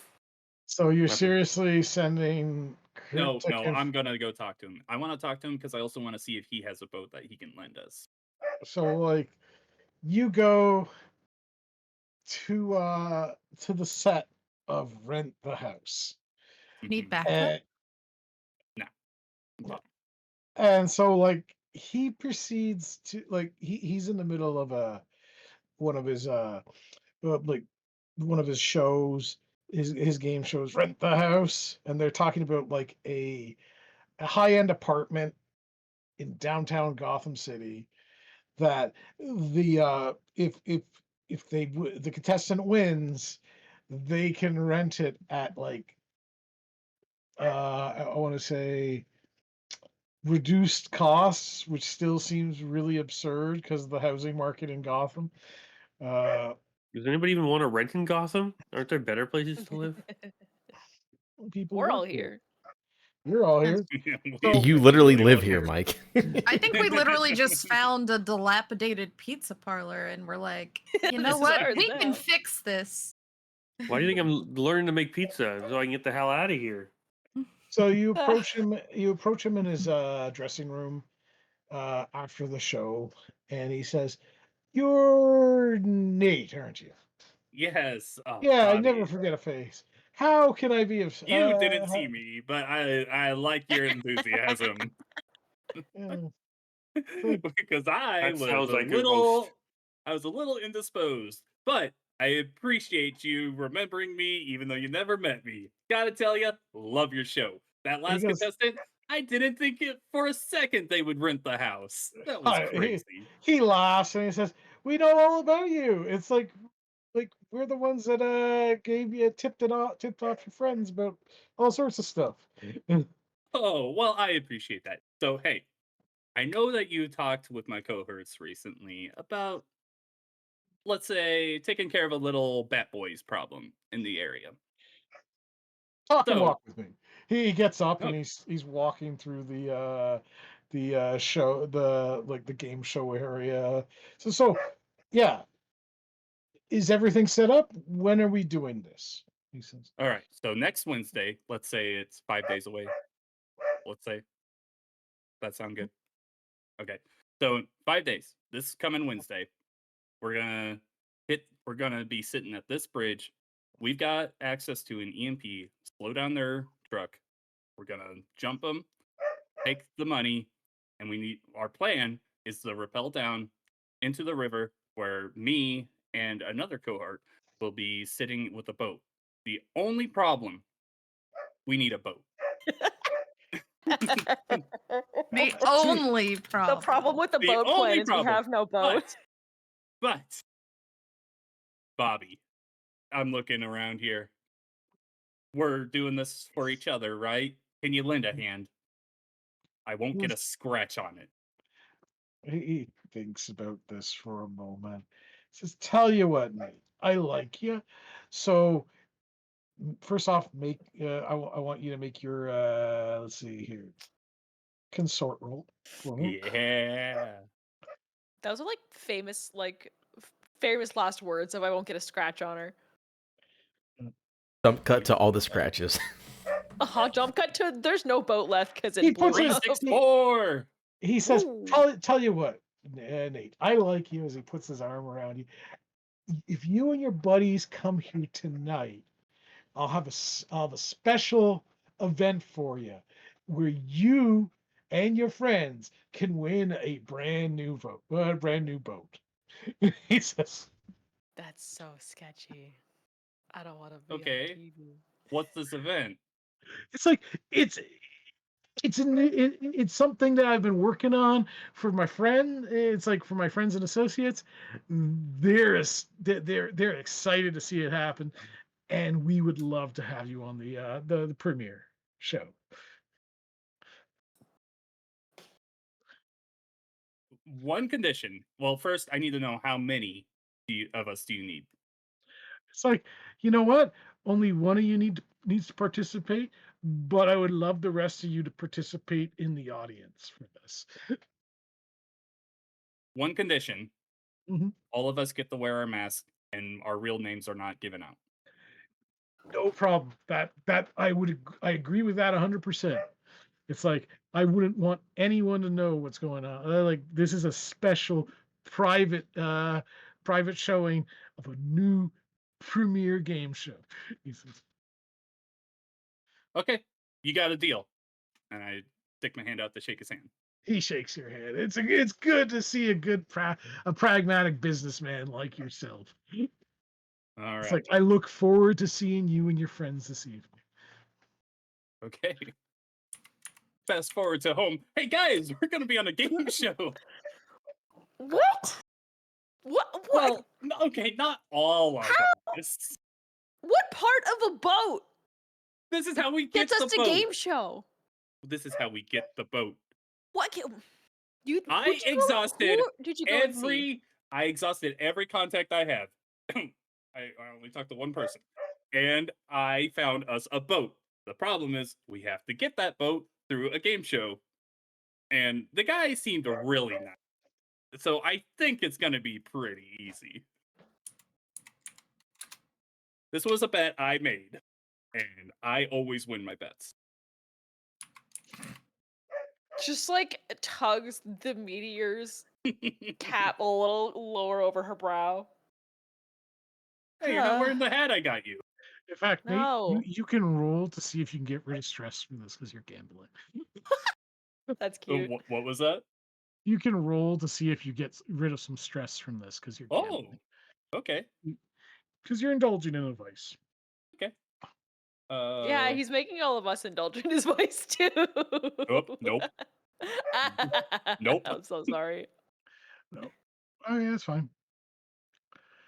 So you're weapon. seriously sending no, cryptic no, I'm gonna go talk to him. I want to talk to him because I also want to see if he has a boat that he can lend us. so like you go to the set of Rent the House. Need Mhm. backup? And, No. Okay. and so like he proceeds to like he's in the middle of a one of his like one of his shows, his game shows, Rent the House, and they're talking about like a high-end apartment in downtown Gotham City that the if the contestant wins, they can rent it at like I want to say reduced costs, which still seems really absurd because of the housing market in Gotham. Uh, Does anybody even want to rent in Gotham? Aren't there better places to live? People We're work all here. here. You're all That's- here. We So You literally all live here, Mike. I think we literally just found a dilapidated pizza parlor and we're like, you know This is what? ours We can now. fix this. Why do you think I'm learning to make pizza so I can get the hell out of here? so you approach him. You approach him in his dressing room after the show, and he says, "You're Nate, aren't you?" Yes. Oh, Yeah, I never Bobby. forget a face. How can I be of You didn't see me, but I like your enthusiasm yeah, like because That sounds like a roast. I was a little indisposed, but I appreciate you remembering me even though you never met me. Gotta tell you, love your show. That he last goes, contestant, I didn't think it for a second they would rent the house. That was hi, crazy. he laughs and he says, "We know all about you. It's like we're the ones that gave you tipped off your friends about all sorts of stuff." Oh, well, I appreciate that. So, hey, I know that you talked with my cohorts recently about, let's say, taking care of a little Bat Boys problem in the area. Talk and So, walk with me. He gets up and oh, he's walking through the show, the like the game show area. So yeah, is everything set up? When are we doing this? He says. all right. So next Wednesday, let's say it's 5 days away. Let's say that sound good. Okay. So in 5 days, this coming Wednesday, we're gonna We're gonna be sitting at this bridge. We've got access to an EMP. Slow down their truck. We're gonna jump them, take the money, and our plan is to rappel down into the river where me and another cohort will be sitting with a boat. The only problem, we need a boat. The Gee, only The problem with the The boat plan only is we problem, have no boat. but Bobby, I'm looking around here. We're doing this for each other, right? Can you lend a hand? I won't get a scratch on it. he thinks about this for a moment. He says, "Tell you what, Nate, I like you, so first off, make I want you to make your let's see here, consort roll for me. Yeah. Those are like famous last words. So I won't get a scratch on her. Jump cut to all the scratches. Jump cut to there's no boat left because He it blew puts his up. 364. he says, Ooh. tell you what, Nate, I like you as he puts his arm around you. If you and your buddies come here tonight, I'll have a special event for you where you and your friends can win a brand new boat. He says, That's so sketchy. I don't want to be on Okay. TV. What's this event? it's like it's it's something that I've been working on for my friend. It's like for my friends and associates. They're excited to see it happen, and we would love to have you on the premiere show. One condition. Well, first, I need to know how many of us do you need? It's like, you know what? Only one of you needs to participate, but I would love the rest of you to participate in the audience for this. One condition. Mhm. All of us get to wear our mask and our real names are not given out. No problem. I agree with that 100%. It's like I wouldn't want anyone to know what's going on. Like this is a special private private showing of a new premiere game show. He says, Okay, you got a deal. And I stick my hand out to shake his hand. he shakes your hand. It's good to see a pragmatic businessman like yourself. All It's right. like I look forward to seeing you and your friends this evening. Okay. Fast forward to home. Hey guys, we're gonna be on a game show. What? What? Well, okay, not all of us. What part of a boat This is how we get gets us the to boat. game show? This is how we get the boat. What? You? I exhausted Who did you go and see? I exhausted every contact I have. I only talked to one person, and I found us a boat. The problem is we have to get that boat through a game show, and the guy seemed really nice. So I think it's gonna be pretty easy. This was a bet I made, and I always win my bets. Just like tugs the meteor's cap a little lower over her brow. Hey, you're not wearing the hat I got you. In fact, Nate, No. you can roll to see if you can get rid of stress from this because you're gambling. That's cute. What was that? You can roll to see if you get rid of some stress from this because you're Oh, gambling. okay. Because you're indulging in a vice. Okay. Yeah, he's making all of us indulge in his voice too. Nope. Nope. I'm so sorry. No. Oh yeah, that's fine.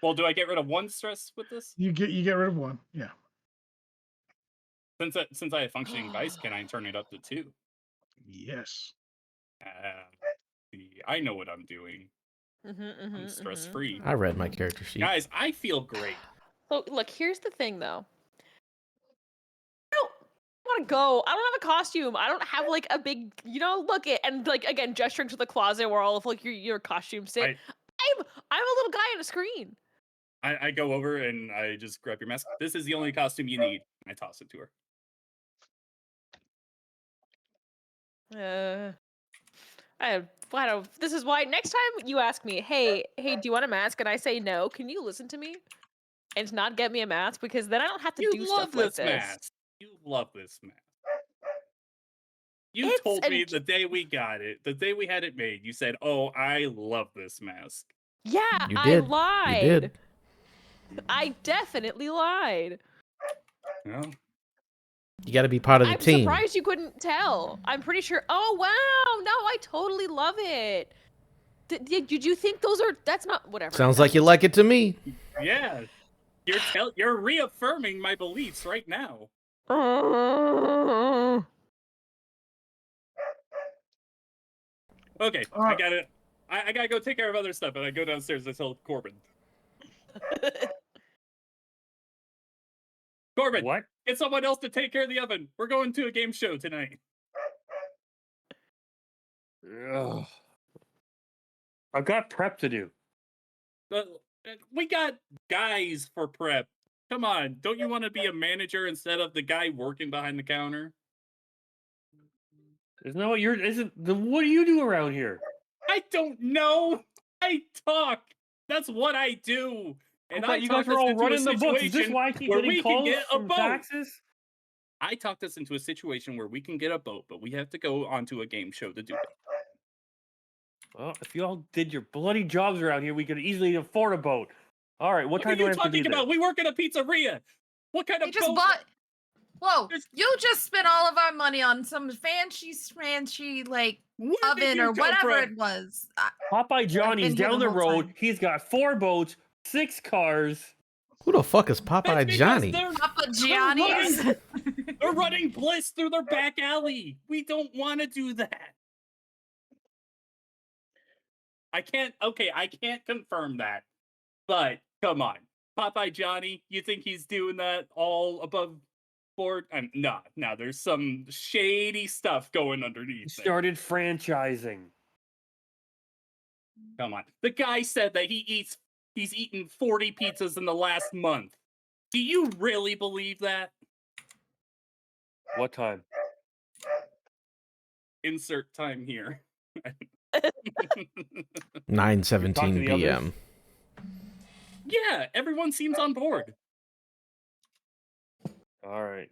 Well, do I get rid of one stress with this? You get rid of one. Yeah. Since I have functioning vice, can I turn it up to 2? Yes. See, I know what I'm doing. I'm stress free. I read my character sheet. Guys, I feel great. So look, here's the thing though. I don't want to go. I don't have a costume. I don't have like a big, look it and like again gesturing to the closet where all of like your costumes sit. I'm a little guy on a screen. I go over and I just grab your mask. This is the only costume you need. I toss it to her. I don't. This is why next time you ask me, hey, do you want a mask? And I say no. Can you listen to me and not get me a mask? Because then I don't have to You do love stuff like this this. mask. You love this mask. You told me the day we got it, the day we had it made, you said, "Oh, I love this mask." Yeah, You I did. lied. You did. I definitely lied. No. You got to be part of the I'm team. surprised you couldn't tell. I'm pretty sure. Oh wow! No, I totally love it. Did you think those are? That's not whatever. Sounds like you like it to me. Yeah. You're reaffirming my beliefs right now. Okay, I gotta go take care of other stuff, and I go downstairs and tell Corbin. Corbin, What? get someone else to take care of the oven. We're going to a game show tonight. Ugh. I've got prep to do. We got guys for prep. Come on, don't you want to be a manager instead of the guy working behind the counter? Isn't that what you're? What do you do around here? I don't know. I talk. That's what I do. I And thought I you talked guys were us all into a running the books. Is this situation why I keep where getting we can calls get a from boat. taxes? I talked us into a situation where we can get a boat, but we have to go onto a game show to do it. Well, if you all did your bloody jobs around here, we could easily afford a boat. All right, what What are time do I you have to be talking there? about? We work at a pizzeria. What kind We of just boat? bought. Whoa! There's- You just spent all of our money on some fancy like Where did oven you or come whatever from? it was. Popeye Johnny's been here down the the whole road. time. He's got 4 boats, 6 cars. Who the fuck is That's Popeye because Johnny? Papa Gianni's. They're running Bliss through their back alley. We don't want to do that. I can't confirm that. But come on. Popeye Johnny, you think he's doing that all above board? No, there's some shady stuff going He underneath there. started franchising. Come on. The guy said that he's eaten 40 pizzas in the last month. Do you really believe that? What time? Insert time here. 9:17 the others? p.m. Yeah, everyone seems on board. All right.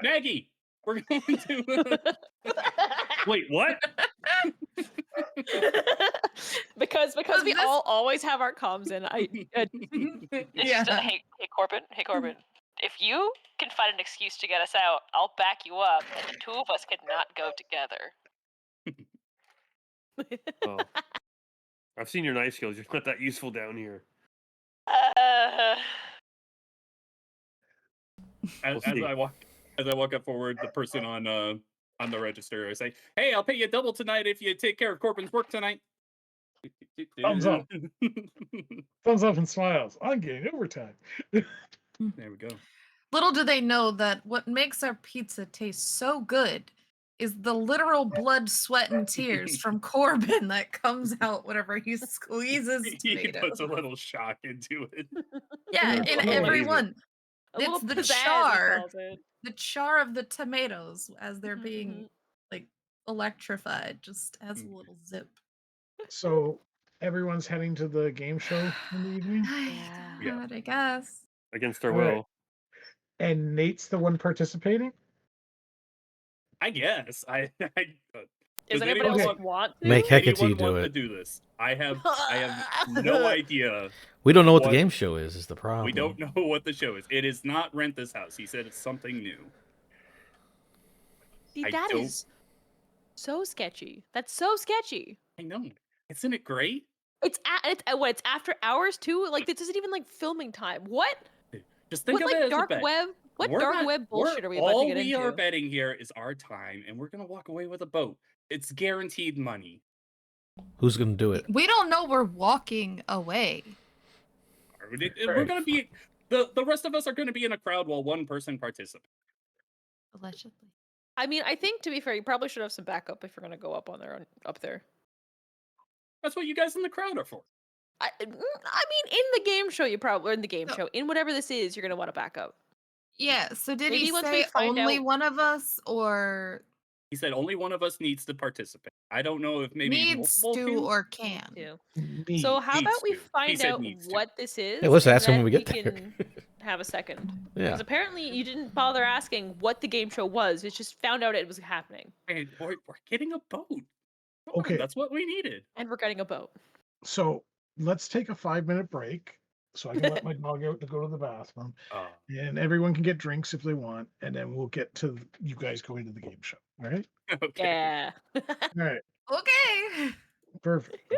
Maggie, we're going to. Wait, what? because we this- all always have our comms in. Yeah. Hey Corbin, if you can find an excuse to get us out, I'll back you up, and the two of us could not go together. Oh. I've seen your knife skills. You're not that useful down here. As We'll see. I walk up forward, the person on the register, I say, "Hey, I'll pay you double tonight if you take care of Corbin's work tonight." Thumbs up. Thumbs up and smiles. I'm getting overtime. There we go. Little do they know that what makes our pizza taste so good is the literal blood, sweat, and tears from Corbin that comes out whenever he squeezes He tomatoes. puts a little shock into it. Yeah, in Amazing. every one. A little It's the pizzazz, he char. calls it. The char of the tomatoes as they're Mhm, being mhm. like electrified just has a little zip. So everyone's heading to the game show in the evening, Yeah. I guess. Against our All right. will. and Nate's the one participating. I guess. Does Does anybody anyone else want to? Make Hecate anyone do want to it. do this? I have no idea. We don't know what the What? game show is the problem. We don't know what the show is. It is not Rent This House. He said it's something new. See, I that don't- is so sketchy. That's so sketchy. I know. Isn't it great? It's after hours too. Like this isn't even like filming time. What? Just think What of it like as dark a bet. web? What We're dark not- web bullshit we're- are we about to all get we into? are betting here is our time, and we're gonna walk away with a boat. It's guaranteed money. Who's gonna do it? We don't know we're walking away. We're gonna be the rest of us are gonna be in a crowd while one person participates. Allegedly. I mean, I think to be fair, you probably should have some backup if you're gonna go up there. That's what you guys in the crowd are for. I mean, in the game show, you probably or in the game No. show, in whatever this is, you're gonna want to back up. Yeah, so did Maybe he once we say find only out- one of us or He said only one of us needs to participate. I don't know if maybe needs multiple to can. or can? Too. Me. So how Needs about we to. He find said out needs to. what this is? Hey, let's and ask him when then we get there. can have a second. Yeah. Because apparently you didn't bother asking what the game show was. It's just found out it was happening, And we're getting a boat. Come on, Okay. that's what we needed. and we're getting a boat. So let's take a 5-minute break so I can let my dog out to go to the bathroom, and everyone can get drinks if they want, and then we'll get to you guys going to the game show. All right. Okay. Yeah. All right. Okay. Perfect.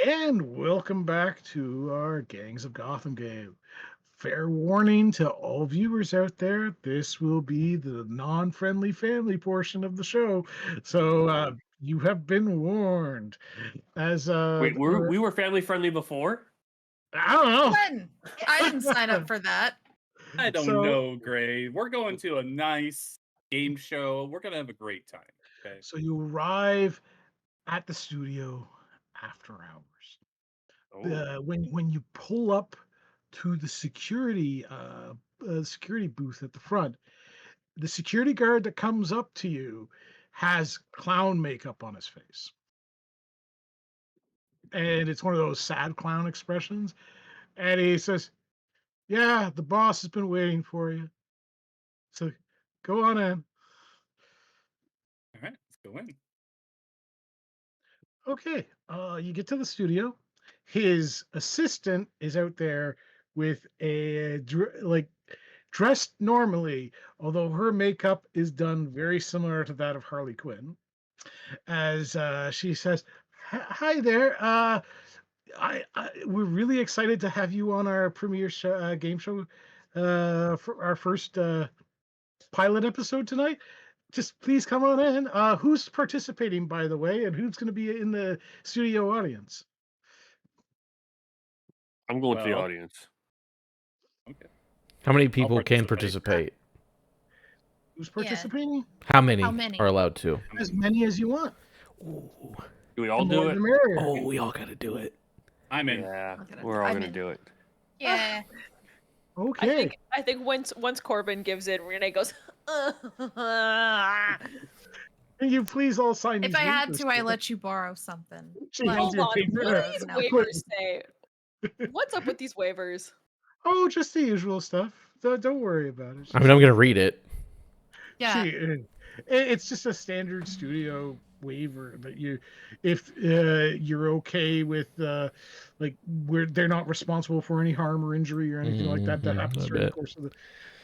And welcome back to our Gangs of Gotham game. Fair warning to all viewers out there, this will be the non-friendly family portion of the show. So you have been warned. As Wait, we were family friendly before? I don't know. When? I didn't sign up for that. I don't So- know, Gray. We're going to a nice game show. We're gonna have a great time. Okay. So you arrive at the studio after hours. Oh, When you pull up to the security booth at the front, the security guard that comes up to you has clown makeup on his face. And it's one of those sad clown expressions. And he says, "Yeah, the boss has been waiting for you. So go on in." all right. Let's go in. Okay. You get to the studio. His assistant is out there with like dressed normally, although her makeup is done very similar to that of Harley Quinn. As she says, "Hi there. We're really excited to have you on our premiere game show for our first pilot episode tonight. Just please come on in. Who's participating, by the way, and who's going to be in the studio audience?" I'm going to the Well, audience. okay. How many people can participate. participate? Who's participating? How many, How many? are allowed to? As many as you want. Ooh. Do we The all more do the it? merrier. Oh, we all got to do it. I'm in. Yeah, I'm we're all I'm gonna in. do it. Yeah. Okay. I think once Corbin gives in, Renee goes. Can you please all sign If these I had waivers to, I here? let you borrow something. She But needs Hold your on, paper. what do these no. waivers say? What's up with these waivers? Oh, just the usual stuff. Don't worry about it. I mean, I'm going to read it. Yeah. It's just a standard studio waiver that if you're okay with like where they're not responsible for any harm or injury or anything like that Mhm, happens I during the bet.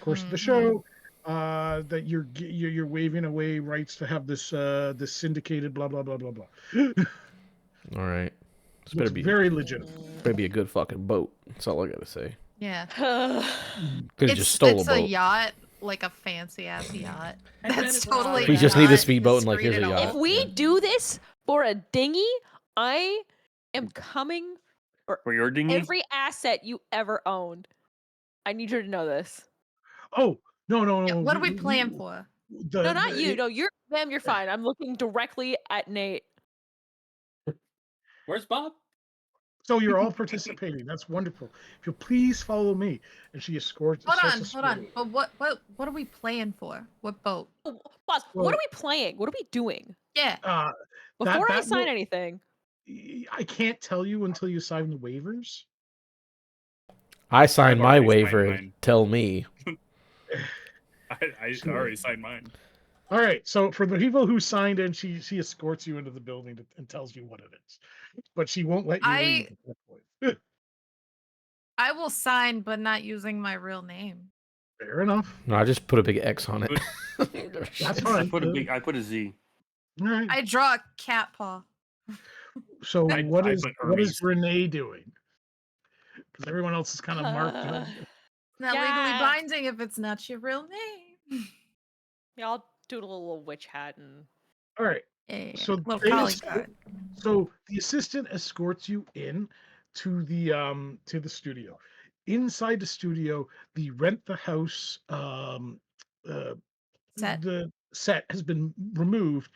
course of the Mhm. show. That you're waiving away rights to have this syndicated blah blah blah blah blah. All right. This Looks very legitimate. better be a good fucking boat. That's all I got to say. Yeah. Could have just stole a It's a boat. yacht, like a fancy ass yacht. I bet That's it's totally. We just need a not speedboat and, like, discreet here's a at all. yacht. If we Yeah. do this for a dinghy, I am coming For your dinghy? every asset you ever owned. I need you to know this. Oh no no Yeah, no! what are we playing for? No, not you. No, you're them. You're fine. I'm looking directly at Nate. Where's Bob? So you're all participating. That's wonderful. If you'll please follow me, and she escorts. Hold starts on. escorting. But what are we playing for? What boat? Oh, Boss, Well- what are we playing? What are we doing? Yeah. Before I that sign will- anything. I can't tell you until you sign the waivers. I signed I've my already signed waiver. mine. Tell me. I Sure. already signed mine. All right. So for the people who signed in, she escorts you into the building and tells you what it is, but she won't let you leave at that point. I will sign, but not using my real name. Fair enough. No, I just put a big X on it. That's I fine. I put a Z. All right. I draw a cat paw. So I what put is Hermes. Renee doing? Because everyone else is kind of marked. Uh, Not Yeah. legally binding if it's not your real name. Yeah, I'll do a little witch hat and. All right. Yeah. So Little they calling escort- card. So the assistant escorts you in to the studio. Inside the studio, the rent the house uh, Set. the set has been removed,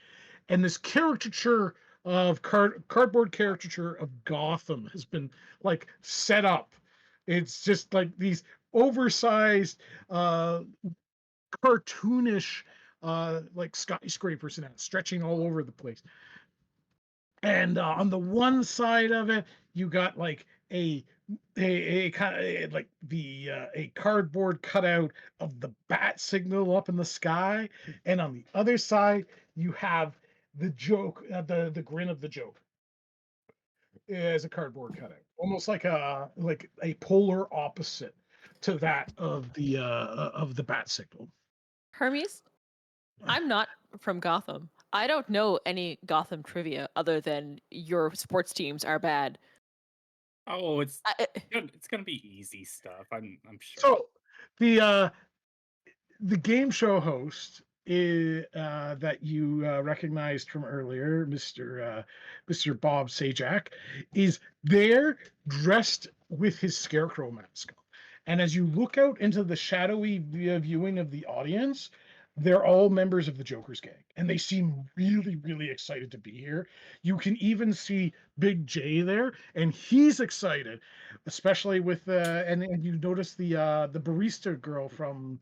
and this caricature of cardboard caricature of Gotham has been like set up. It's just like these oversized, cartoonish, like skyscrapers and that stretching all over the place. And on the one side of it, you got like a kind of like the a cardboard cutout of the bat signal up in the sky, and on the other side, you have the joke, the grin of the joke as a cardboard cutout, almost like a polar opposite to that of the bat signal. Hermes, I'm not from Gotham. I don't know any Gotham trivia other than your sports teams are bad. Oh, I, it's gonna be easy stuff. I'm sure. So the the game show host that you recognized from earlier, Mr. Bob Sajak, is there dressed with his scarecrow mask on. And as you look out into the shadowy viewing of the audience, they're all members of the Joker's gang, and they seem really, really excited to be here. You can even see Big J there, and he's excited, especially with and you notice the barista girl from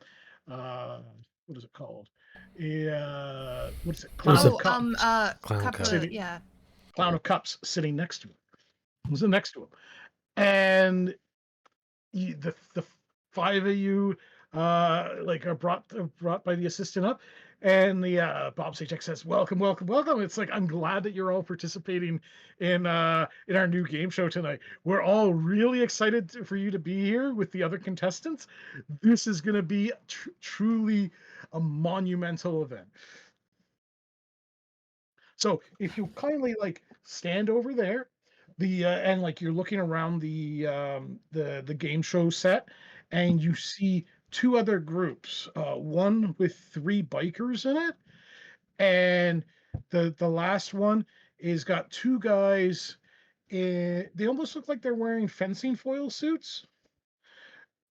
uh what is it called? What is it? It was Clown a of Cups. clown Couple cup. of Sitting, yeah. Clown of Cups sitting next to him. Was next to him. And the five of you like are brought by the assistant up, and the Bob Sajak says, welcome, welcome, welcome. It's like, I'm glad that you're all participating in our new game show tonight. We're all really excited for you to be here with the other contestants. This is going to be truly a monumental event. So if you kindly like stand over there, and like you're looking around the game show set, and you see two other groups, one with three bikers in it, and the last one is got two guys. They almost look like they're wearing fencing foil suits.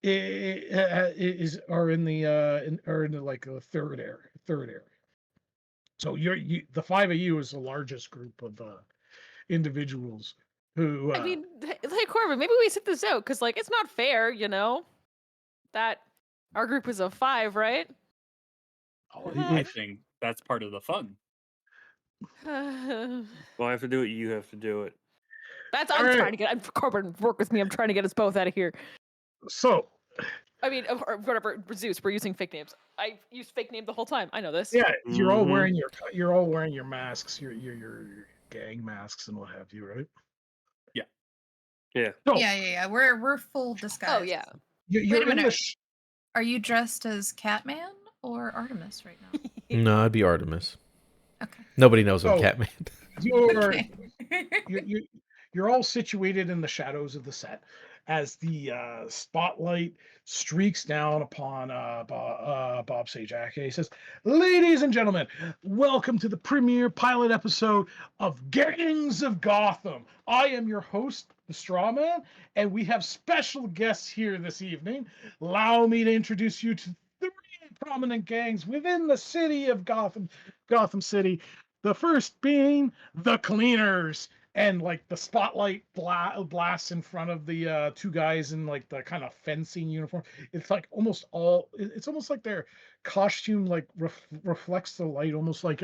Is are in the are in the, like a third area. So the five of you is the largest group of individuals who I mean, like Corbin, maybe we sit this out because, like, it's not fair, that our group is of 5, right? I think that's part of the fun. Well, I have to do it. You have to do it. I'm All trying to get Corbin, work with me. I'm trying to get us both out of here. So I mean, or whatever, Zeus. We're using fake names. I used fake name the whole time. I know this. yeah, you're all Mhm. wearing your masks, your gang masks and what have you, right? Yeah. Yeah. So Yeah. We're full disguise. Oh yeah. you're Wait a in the minute. Are you dressed as Catman or Artemis right now? No, it'd be Artemis. Okay. Nobody knows I'm Oh. Catman. you're Okay. you're all situated in the shadows of the set as the spotlight streaks down upon Bob Sajak. He says, ladies and gentlemen, welcome to the premiere pilot episode of Gangs of Gotham. I am your host, the Straw Man, and we have special guests here this evening. Allow me to introduce you to three prominent gangs within the city of Gotham City. The first being the Cleaners, and like the spotlight blasts in front of the two guys in like the kind of fencing uniform. It's like it's almost like their costume like reflects the light, almost like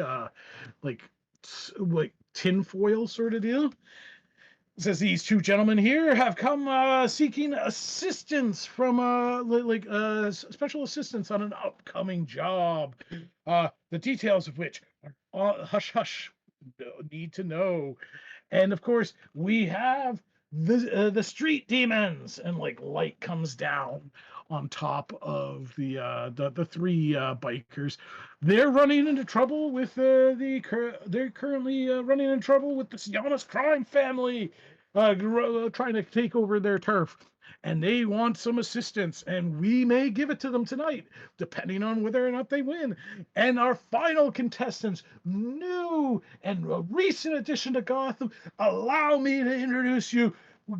like like tinfoil sort of deal. Says these two gentlemen here have come seeking assistance from special assistance on an upcoming job, the details of which are hush hush, need to know. And of course, we have the street demons, and like light comes down on top of the three bikers. They're running into trouble with they're currently running into trouble with the Sianis crime family, trying to take over their turf. And they want some assistance, and we may give it to them tonight, depending on whether or not they win. And our final contestants, new and a recent addition to Gotham, allow me to introduce you,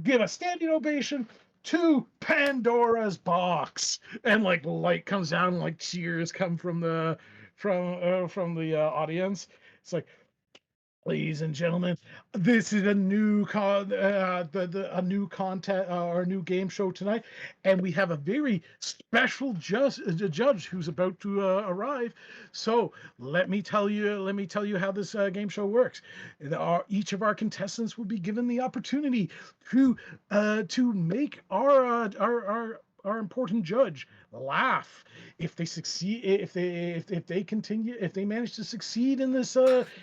give a standing ovation to Pandora's Box. And like light comes down, and like cheers come from the audience. It's like, ladies and gentlemen, this is a new a new content or a new game show tonight, and we have a very special judge who's about to arrive. So let me tell you how this game show works. Each of our contestants will be given the opportunity to make our important judge laugh. If they succeed, if they continue, if they manage to succeed in this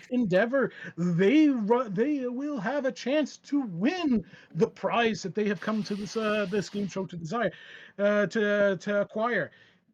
endeavor, they will have a chance to win the prize that they have come to this game show to desire to acquire.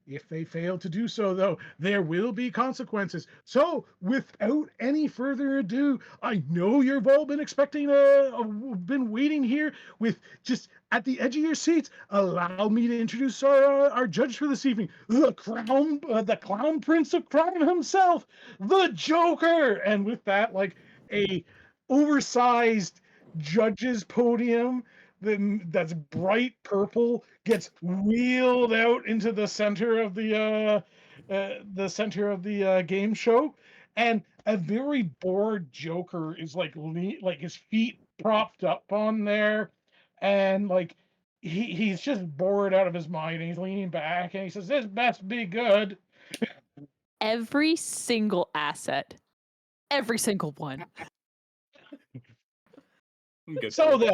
If they fail to do so, though, there will be consequences. So, without any further ado, I know you've all been expecting, been waiting here with just at the edge of your seats. Allow me to introduce our judge for this evening, the clown prince of crime himself, the Joker. And with that, like a oversized judge's podium that's bright purple gets wheeled out into the center of the game show, and a very bored Joker is like his feet propped up on there, and like he's just bored out of his mind, and he's leaning back and he says, "This best be good." Every single asset, every single one. I'm good So for it.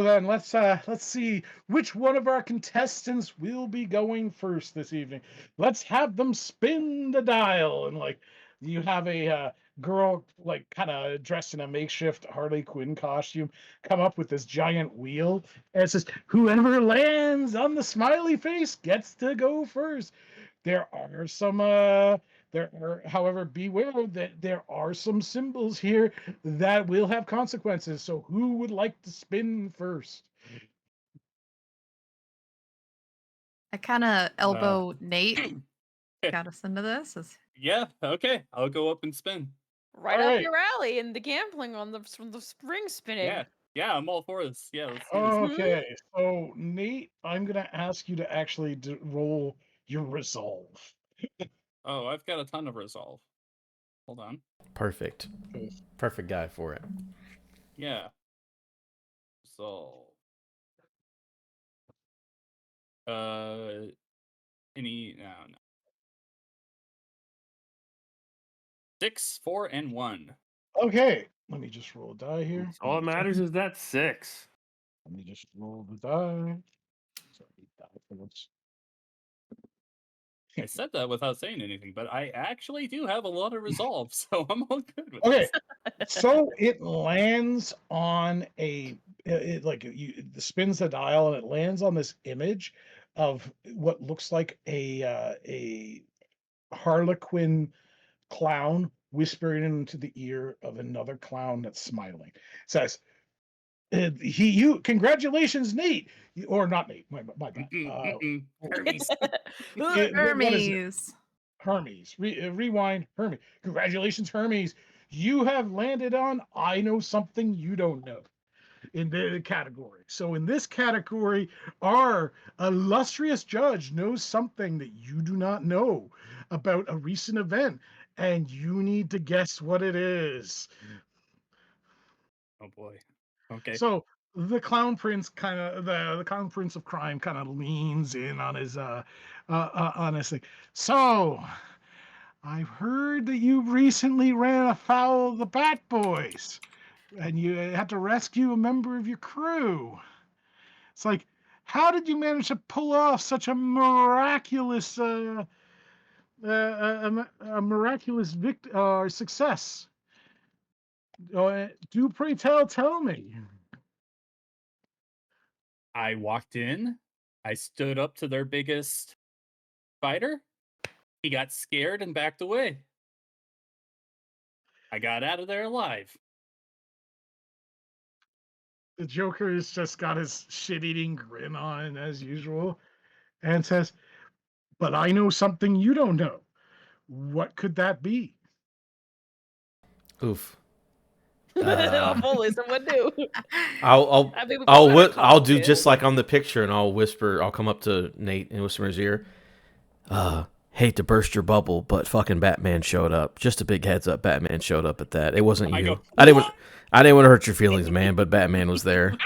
then, let's see which one of our contestants will be going first this evening. Let's have them spin the dial, and like you have a girl like kind of dressed in a makeshift Harley Quinn costume come up with this giant wheel, and it says whoever lands on the smiley face gets to go first. There are some however, beware that there are some symbols here that will have consequences. So who would like to spin first? I kind of Uh, elbow Nate. Got us into this. yeah, okay. I'll go up and spin. Right All up right. your alley and the gambling on the spring spinning. Yeah, yeah, I'm all for this. Yeah, let's do this. Okay, so Nate, I'm gonna ask you to actually roll your resolve. Oh, I've got a ton of resolve. Hold on. Perfect. Perfect guy for it. Yeah. Resolve. Uh, no. 6, 4, and 1. Okay, let me just roll a die here. All that matters is that 6. Let me just roll the die. Sorry, die for this. I said that without saying anything, but I actually do have a lot of resolve, so I'm all good with Okay, this. so it lands on the spins the dial and it lands on this image of what looks like a harlequin clown whispering into the ear of another clown that's smiling. It says, congratulations, Nate, or not Nate, my bad. Hermes. What is it? Hermes. Hermes. Rewind. Hermes. Congratulations, Hermes. You have landed on I Know Something You Don't Know in the category. So in this category, our illustrious judge knows something that you do not know about a recent event, and you need to guess what it is. Oh boy. Okay. So the clown prince the clown prince of crime kind of leans in on his thing. So I've heard that you recently ran afoul of the Bat Boys, and you had to rescue a member of your crew. It's like, how did you manage to pull off such a miraculous, a miraculous success? Do pray tell me. I walked in. I stood up to their biggest fighter. He got scared and backed away. I got out of there alive. The Joker has just got his shit-eating grin on as usual, and says, "But I know something you don't know. What could that be?" Oof. If only someone knew. I'll I mean, we call that a I'll do cocktail, just like but- on the picture, and I'll whisper. I'll come up to Nate and whisper in his ear. Hate to burst your bubble, but fucking Batman showed up. Just a big heads up, Batman showed up at that. It wasn't I you. go, I didn't. "What?" I didn't want to hurt your feelings, man. But Batman was there.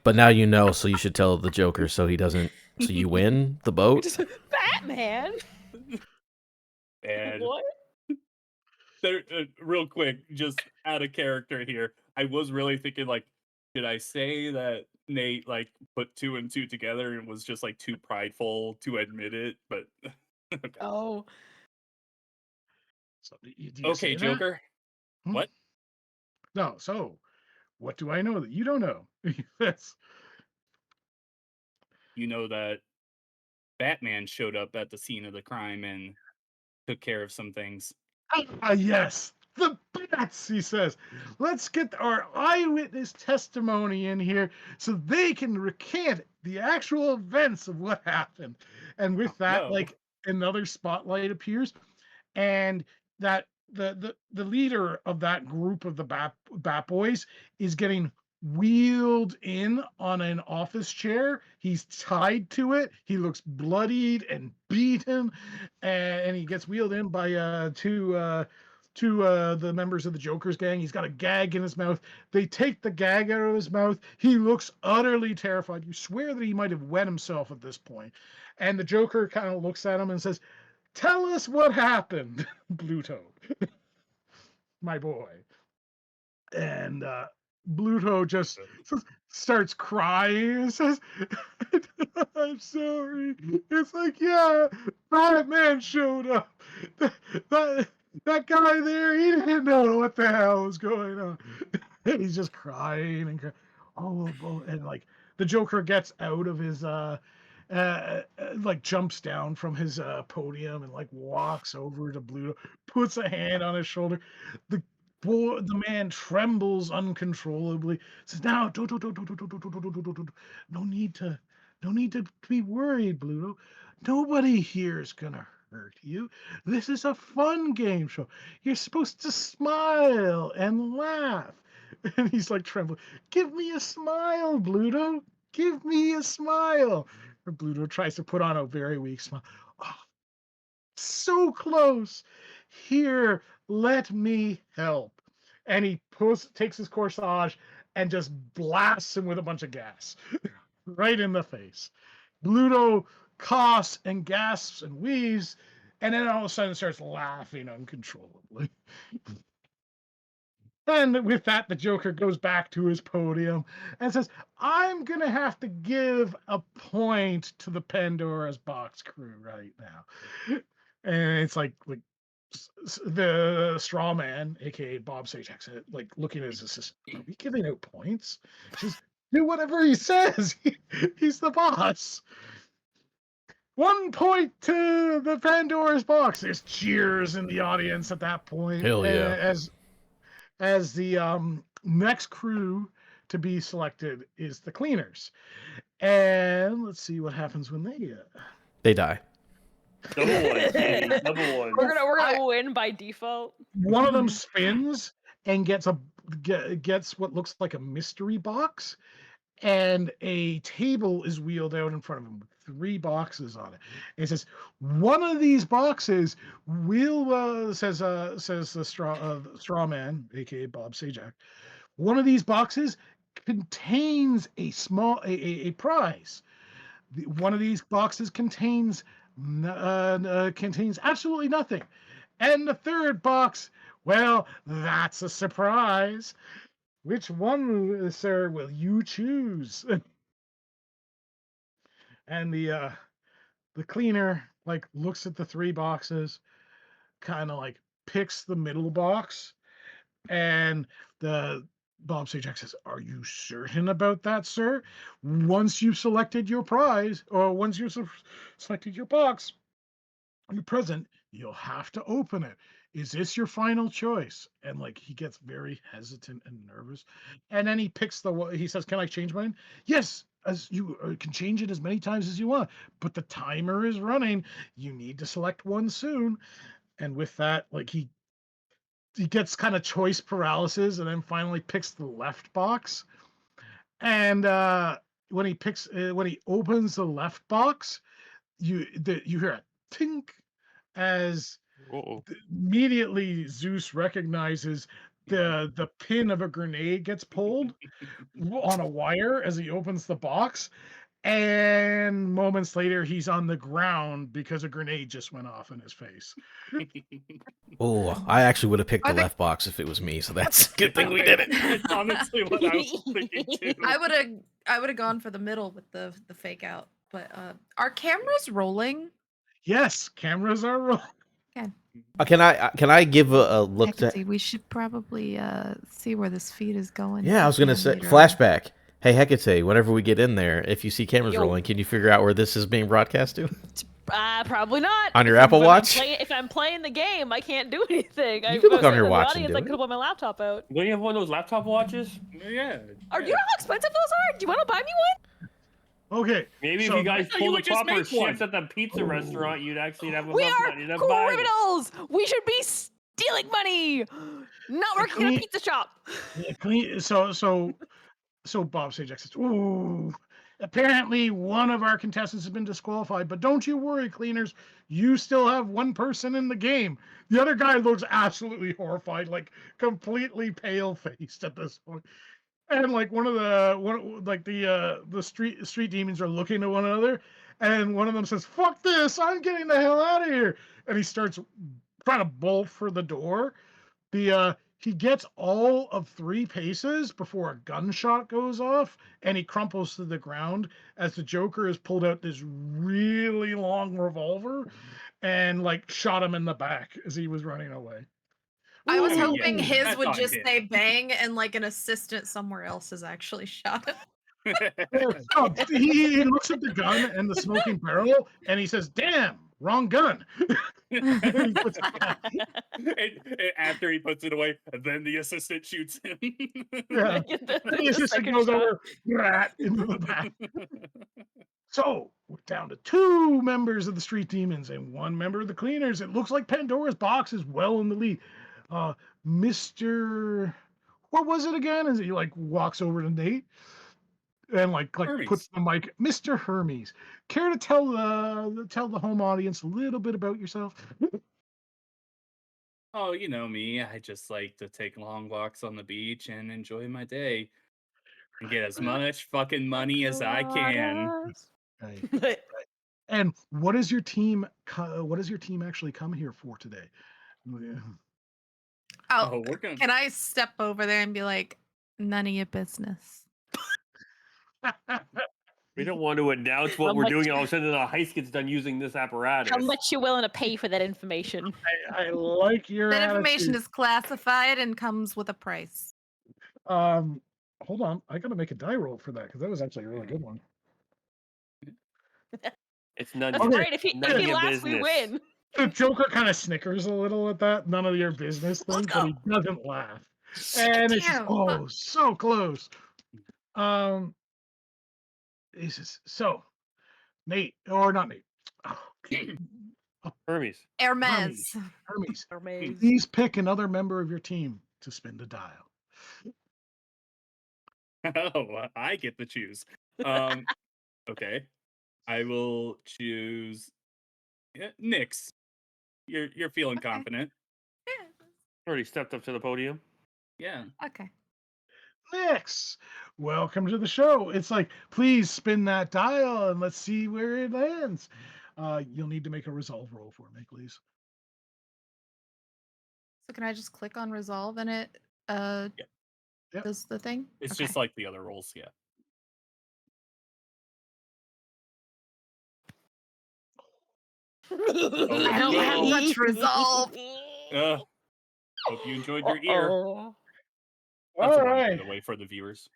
But now you know, so you should tell the Joker so he doesn't. So you win the boat. Just Batman. And What? there, real quick, just out of character here. I was really thinking, like, did I say that Nate like put 2 and 2 together and was just like too prideful to admit it? But okay. Oh, So do you Okay, say that? Joker. Hmm? What? No. So what do I know that you don't know? That's You know that Batman showed up at the scene of the crime and took care of some things. Ah, yes, the bats, he says. Let's get our eyewitness testimony in here so they can recant the actual events of what happened. And with that, No. like another spotlight appears, and that the leader of that group of the bat boys is getting wheeled in on an office chair. He's tied to it. He looks bloodied and beaten, and he gets wheeled in by two the members of the Joker's gang. He's got a gag in his mouth. They take the gag out of his mouth. He looks utterly terrified. You swear that he might have wet himself at this point. And the Joker kind of looks at him and says, "Tell us what happened, Bluto, my boy." And Bluto just starts crying and says, "I'm sorry." It's like, yeah, Batman showed up. That, that guy there, he didn't know what the hell was going on. And he's just crying and and like the Joker gets out of his like jumps down from his podium and like walks over to Bluto, puts a hand on his shoulder. The the man trembles uncontrollably. Says, "Now, no need to, no need to be worried, Bluto. Nobody here is gonna hurt you. This is a fun game show. You're supposed to smile and laugh." And he's like trembling. "Give me a smile, Bluto. Give me a smile." Or Bluto tries to put on a very weak smile. "Oh, so close. Here, let me help." And he takes his corsage and just blasts him with a bunch of gas right in the face. Bluto coughs and gasps and weaves, and then all of a sudden starts laughing uncontrollably. And with that, the Joker goes back to his podium and says, "I'm going to have to give a point to the Pandora's Box crew right now." And it's like the straw man, aka Bob Sajak, like looking at his assistant, "Are we giving out points?" She says, "Do whatever he says. He's the boss." 1 point to the Pandora's Box. There's cheers in the audience at that point. Hell yeah. As the next crew to be selected is the cleaners. And let's see what happens when They die. Double one, Danny, double one. We're gonna win by default. one of them spins and gets what looks like a mystery box, and a table is wheeled out in front of him with 3 boxes on it. And it says, "One of these boxes will," says the straw man, aka Bob Sajak. "One of these boxes contains a prize. One of these boxes contains absolutely nothing. And the third box, well, that's a surprise. Which one, sir, will you choose?" And the cleaner like looks at the 3 boxes, kind of like picks the middle box, and the Bob Sajak says, "Are you certain about that, sir? Once you've selected your prize, or once you've selected your box, your present, you'll have to open it. Is this your final choice?" And like he gets very hesitant and nervous, and then he picks he says, "Can I change mine?" "Yes, as you can change it as many times as you want, but the timer is running. You need to select one soon." And with that, like he gets kind of choice paralysis, and then finally picks the left box. And when he opens the left box, you hear a tink as immediately Zeus recognizes the pin of a grenade gets pulled on a wire as he opens the box, and moments later he's on the ground because a grenade just went off in his face. Oh, I actually would have picked Are the they- left box if it was me, so that's a good thing we did it. That's honestly what I was thinking too. I would have gone for the middle with the fake out. But are cameras rolling? Yes, cameras are rolling. Can I give a look to? We should probably see where this feed is going. Yeah, I was gonna say later on. flashback. Hey, Hecate, whenever we get in there, if you see cameras Yo. rolling, can you figure out where this is being broadcast to? Probably not. On your If I'm- Apple if I'm Watch? if I'm playing the game, I can't do anything. You can look on your in watch the and audience, do I could it. have my laptop out. Don't you have one of those laptop watches? Yeah. Are you know how expensive those are? Do you want to buy me one? Okay. Maybe so if you guys thought you pull the would just proper make one. shifts at the pizza restaurant, you'd actually have We enough are money to buy one. criminals. We should be stealing money, not working in a clean- pizza shop. Yeah, so Bob Sajak says, "Ooh, apparently one of our contestants has been disqualified, but don't you worry, cleaners. You still have one person in the game." The other guy looks absolutely horrified, like completely pale faced at this point. And like the street demons are looking at one another, and one of them says, "Fuck this! I'm getting the hell out of here!" And he starts trying to bolt for the door. He gets all of 3 paces before a gunshot goes off, and he crumples to the ground as the Joker has pulled out this really long revolver and like shot him in the back as he was running away. I was Ooh, hoping yeah, his that's would on just him. say bang and like an assistant somewhere else has actually shot him. No, he looks at the gun and the smoking barrel, and he says, "Damn, wrong gun." And he puts it back. And after he puts it away, then the assistant shoots him. Yeah. The assistant second goes shot. over rat into the back. So we're down to 2 members of the Street Demons and 1 member of the Cleaners. It looks like Pandora's Box is well in the lead. Mr. What was it again? As he like walks over to Nate and like Hermes. puts the mic, Mr. Hermes. Care to tell the home audience a little bit about yourself? Oh, you know me. I just like to take long walks on the beach and enjoy my day and get as much fucking money as I can. Right. And what does your team actually come here for today? Oh, we're gonna. Can I step over there and be like, none of your business? We don't want to announce what How we're much- doing, and all of a sudden the heist gets done using this apparatus. How much you willing to pay for that information? I like your That information attitude. is classified and comes with a price. Hold on, I gotta make a die roll for that because that was actually a really good one. It's none. That's Okay. right. If None of he your laughs, we business. win. The Joker kind of snickers a little at that. None of your business thing, but he doesn't laugh. And it's just, Damn. so close. He says, so Nate, or not Nate. Hermes. Hermes. Hermes, Hermes. please pick another member of your team to spin the dial. Oh, I get to choose. Okay, I will choose Nyx. You're feeling Okay. confident. Already stepped up to the podium. Yeah. Okay. Nix, welcome to the show. It's like, please spin that dial and let's see where it lands. You'll need to make a resolve roll for me, please. So can I just click on resolve and it Yep. does the thing? It's Okay. just like the other rolls, yeah. I don't have much resolve. Hope you enjoyed your ear. Oh. That's All a one, by right. the way, for the viewers.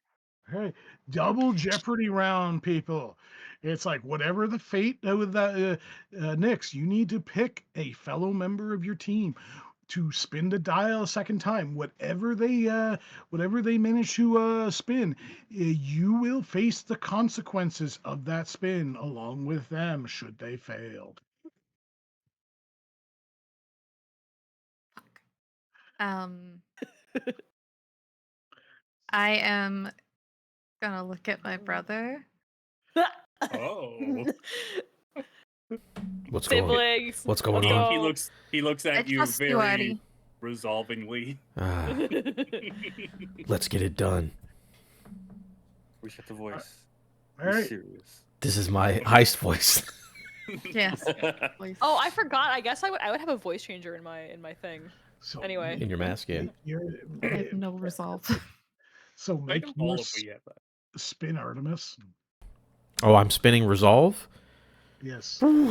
All right, double Jeopardy round, people. It's like whatever the fate with that Nix, you need to pick a fellow member of your team to spin the dial a second time. Whatever they manage to spin, you will face the consequences of that spin along with them should they fail. I am gonna look at my brother. Oh. What's going on? Siblings. What's going Let's on? go. He looks I at you trust you, very Artie. resolvingly. Ah, let's get it done. We set the voice. All Be right. serious. This is my heist voice. Yes. Please. Oh, I forgot. I guess I would have a voice changer in my thing. So Anyway. In your mask, yeah. I have no resolve. So I make don't your know if we have that. spin, Artemis. Oh, I'm spinning resolve. Yes. I'm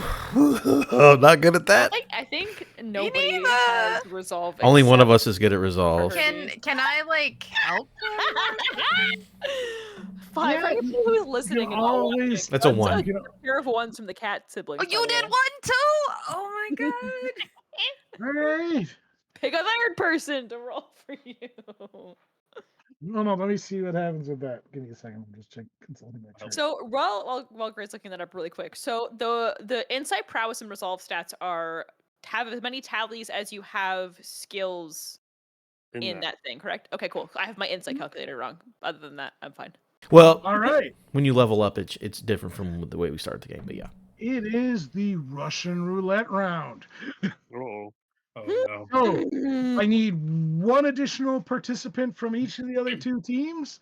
not good at that. I think nobody neither. has resolve. Only one of except us is good at resolve. for Can I like help him? Fine. Yeah, For anybody who's listening and not always. watching, That's a that's one. You know, pair of ones from the cat Oh, siblings. you by the did way. one too. Oh my god. all right. Pick a third person to roll for you. No, let me see what happens with that. Give me a second. I'm just consulting my chart. So while Grace looking that up really quick. So the insight, prowess, and resolve stats are have as many tallies as you have skills in that thing, correct? Okay, cool. I have my insight calculator wrong. Other than that, I'm fine. Well, All right. when you level up, it's different from the way we start the game. But yeah. It is the Russian roulette round. Oh. Oh no. So I need one additional participant from each of the other two teams.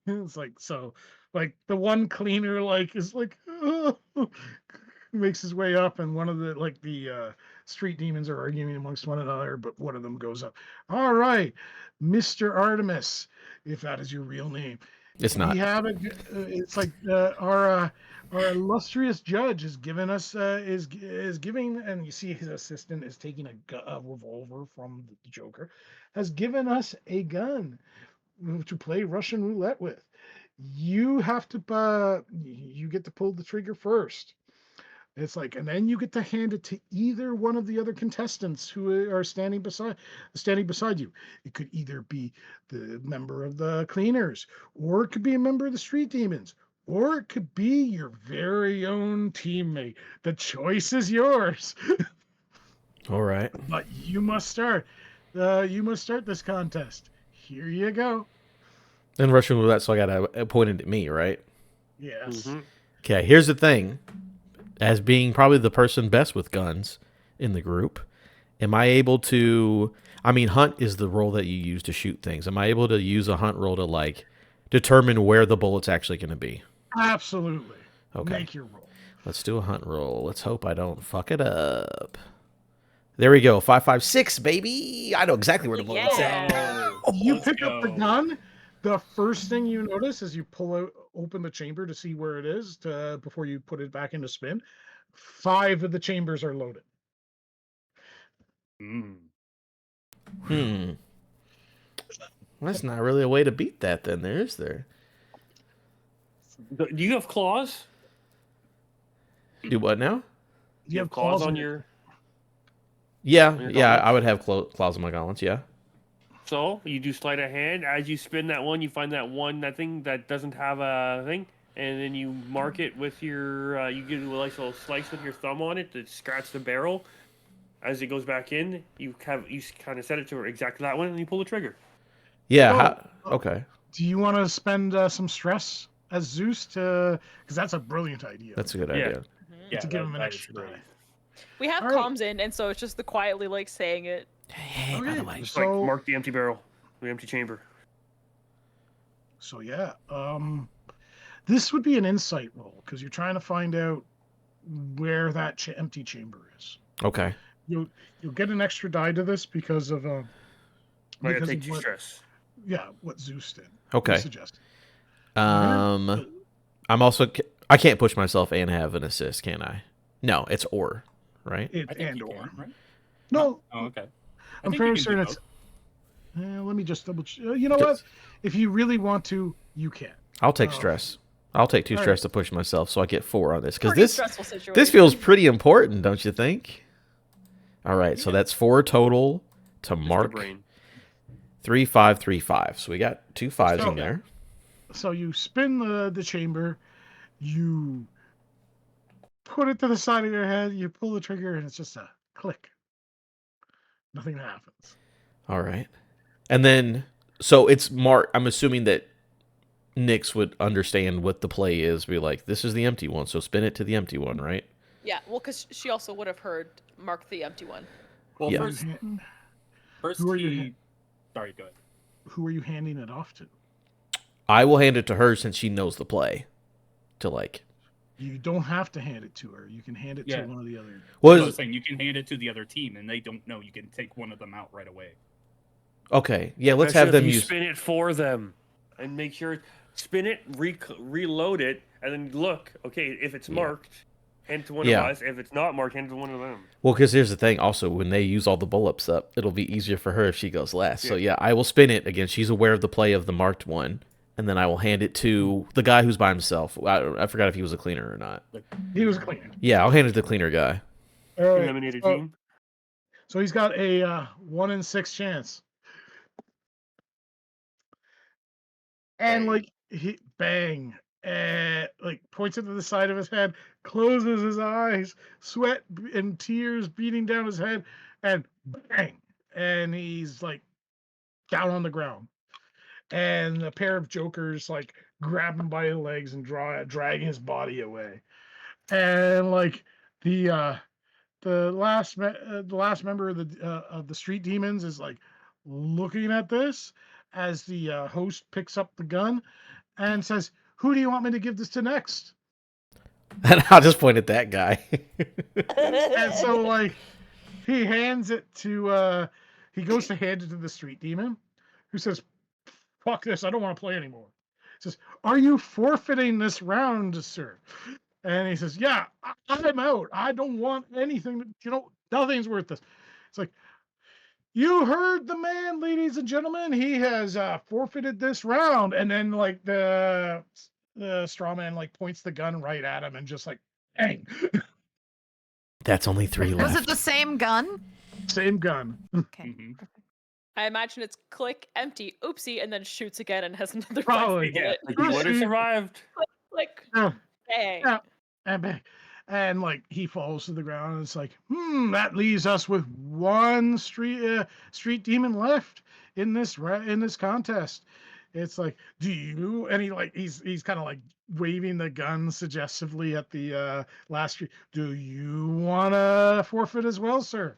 It's like so, like the one cleaner is like makes his way up, and one of the street demons are arguing amongst one another, but one of them goes up. All right, Mr. Artemis, if that is your real name. It's We not. have it. It's like our illustrious judge is giving us is giving, and you see his assistant is taking a revolver from the Joker, has given us a gun to play Russian roulette with. You have to you get to pull the trigger first. It's like, and then you get to hand it to either one of the other contestants who are standing beside you. It could either be the member of the cleaners, or it could be a member of the street demons, or it could be your very own teammate. The choice is yours. All right. But you must start. You must start this contest. Here you go. Then Russian roulette, so I got to point it at me, right? Yes. Mm-hmm. Okay. Here's the thing. As being probably the person best with guns in the group, am I able to? I mean, hunt is the roll that you use to shoot things. Am I able to use a hunt roll to determine where the bullet's actually going to be? Absolutely. Okay. Make your roll. Let's do a hunt roll. Let's hope I don't fuck it up. There we go. 556, baby. I know exactly where the bullet's at. You Let's pick up the go. gun. The first thing you notice is you open the chamber to see where it is before you put it back into spin. 5 of the chambers are loaded. That's not really a way to beat that then, is there? Do you have claws? Do what now? You have claws on your... Yeah, your yeah, gauntlets? I would have claws on my gauntlets, yeah. So, you do sleight of hand. As you spin that one, you find that thing that doesn't have a thing, and then you mark it with your... you get a nice little slice with your thumb on it to scratch the barrel. As it goes back in, you kind of set it to exactly that one, and you pull the trigger. Yeah, okay. Do you want to spend some stress as Zeus because that's a brilliant idea. That's a good Yeah. idea. To give him an extra great. die. We have All right. comms in, and so it's just the quietly saying it. Hey, by Okay, the way. Just so mark the empty barrel, the empty chamber. so yeah, this would be an insight roll because you're trying to find out where that empty chamber is. Okay. You'll get an extra die to this because of I gotta because take of 2 stress. what Zeus did. Okay. Suggested. I'm also... I can't push myself and have an assist, can I? No, it's or, right? I think you can, right? No. Oh, okay. I'm think you fairly can do certain it's. both. Let me just double. You know what? If you really want to, you can. I'll take stress. I'll take 2 All stress to push myself, so I get 4 on this. Because Pretty stressful situation. this feels pretty important, don't you think? All right, so that's 4 total to Just the mark. brain. 3, 5, 3, 5. So we got 2 5s So- in there. So you spin the chamber, you put it to the side of your head, you pull the trigger, and it's just a click. Nothing happens. All right. And then, so it's mark. I'm assuming that Nyx would understand what the play is. Be like, this is the empty one, so spin it to the empty one, right? Yeah, well, because she also would have heard mark the empty one. Well, Yeah. first Who are you he... Sorry, go ahead. Who are you handing it off to? I will hand it to her since she knows the play. You don't have to hand it to her. You can hand it Yeah. to one of the other. What I was is saying you can hand it to the other team, and they don't know. You can take one of them out right away. okay? Yeah, let's That's have if them you use. spin it for them, and make sure spin it, reload it, and then look. Okay, if it's Yeah. marked, hand it to one of Yeah. us. If it's not marked, hand it to one of them. Well, because here's the thing. Also, when they use all the bullets up, it'll be easier for her if she goes last. So Yeah. yeah, I will spin it again. She's aware of the play of the marked one, and then I will hand it to the guy who's by himself. I forgot if he was a cleaner or not. He was clean. Yeah, I'll hand it to the cleaner guy. All right. Eliminated team. So he's got a 1 in 6 chance. And Bang. like he bang and like points it to the side of his head, closes his eyes, sweat and tears beating down his head, and bang, and he's like down on the ground. And a pair of jokers like grab him by the legs and drag his body away. And like the uh the last member of the street demons is like looking at this as the host picks up the gun and says, "Who do you want me to give this to next?" And I'll just point at that guy. And so like he hands it to he goes to hand it to the street demon, who says, "Fuck this, I don't want to play anymore." He says, "Are you forfeiting this round, sir?" And he says, "Yeah, I'm out. I don't want anything. Nothing's worth this." It's like, "You heard the man, ladies and gentlemen. He has forfeited this round." And then like the straw man like points the gun right at him and just like, bang. That's only 3 Was left. it the same gun? Same gun. Okay. Mhm. I imagine it's click, empty, oopsie, and then shoots again and has another Probably. bullet. Like he would have survived. Like, Yeah. bang. Yeah. And bang. And like he falls to the ground, and it's like, that leaves us with one street demon left in this contest. It's like, do you? And he's kind of like waving the gun suggestively at the last street. Do you want to forfeit as well, sir?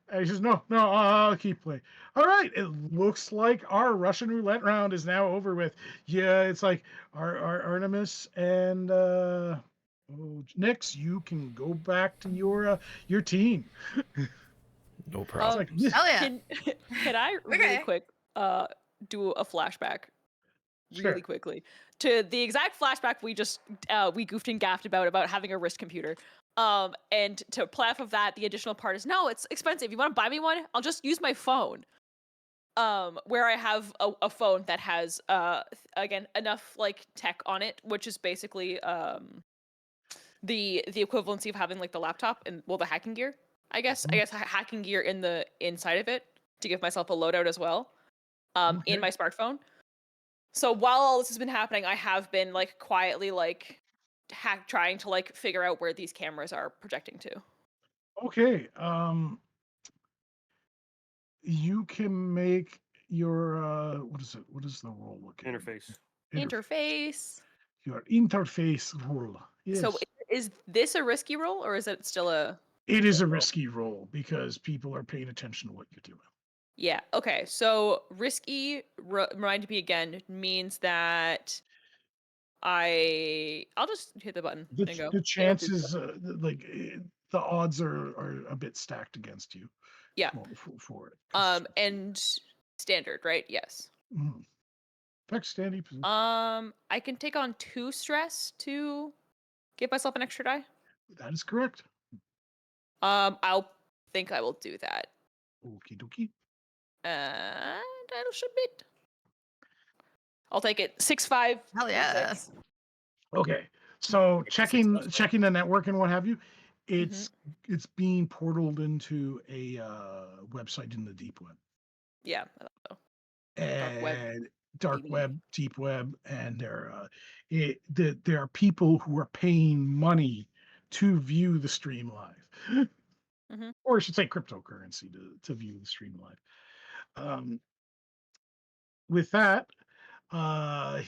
And he says, "No, no, I'll keep playing." All right, it looks like our Russian roulette round is now over with. Yeah, it's like our Artemis and Nix, you can go back to your team. No It's problem. like, Hell yeah. Can I really Okay. quick do a flashback really Sure. quickly to the exact flashback we just we goofed and gaffed about having a wrist computer. And to play off of that, the additional part is no, it's expensive. You want to buy me one? I'll just use my phone. Where I have a phone that has again enough like tech on it, which is basically the equivalency of having like the laptop and the hacking gear. I guess hacking gear in the inside of it to give myself a loadout as well. In Okay. my smartphone. So while all this has been happening, I have been like quietly like trying to like figure out where these cameras are projecting to. Okay. You can make your what is it? What is the role looking? Interface. Interface. Your interface role. So Yes. is this a risky roll or is it still a It is a risky role because people are paying attention to what you're doing. Yeah. Okay. So risky, remind me again, means that I'll just hit the button and go. The chances, the odds are a bit stacked against you. Yeah. For it. 'Cause, And standard, right? Yes. mm. Fact standing position. I can take on 2 stress to give myself an extra die. That is correct. I'll think I will do that. Okie dokie. And that'll should be it. I'll take it. 6-5. Hell yeah. Okay. So Make this successful. checking the network and what have you, Mm-hmm. it's being portaled into a website in the deep web. Yeah. I thought so. And dark maybe. web, deep web, and there are people who are paying money to view the stream live, Mhm. or I should say cryptocurrency to view the stream live. With that, Bob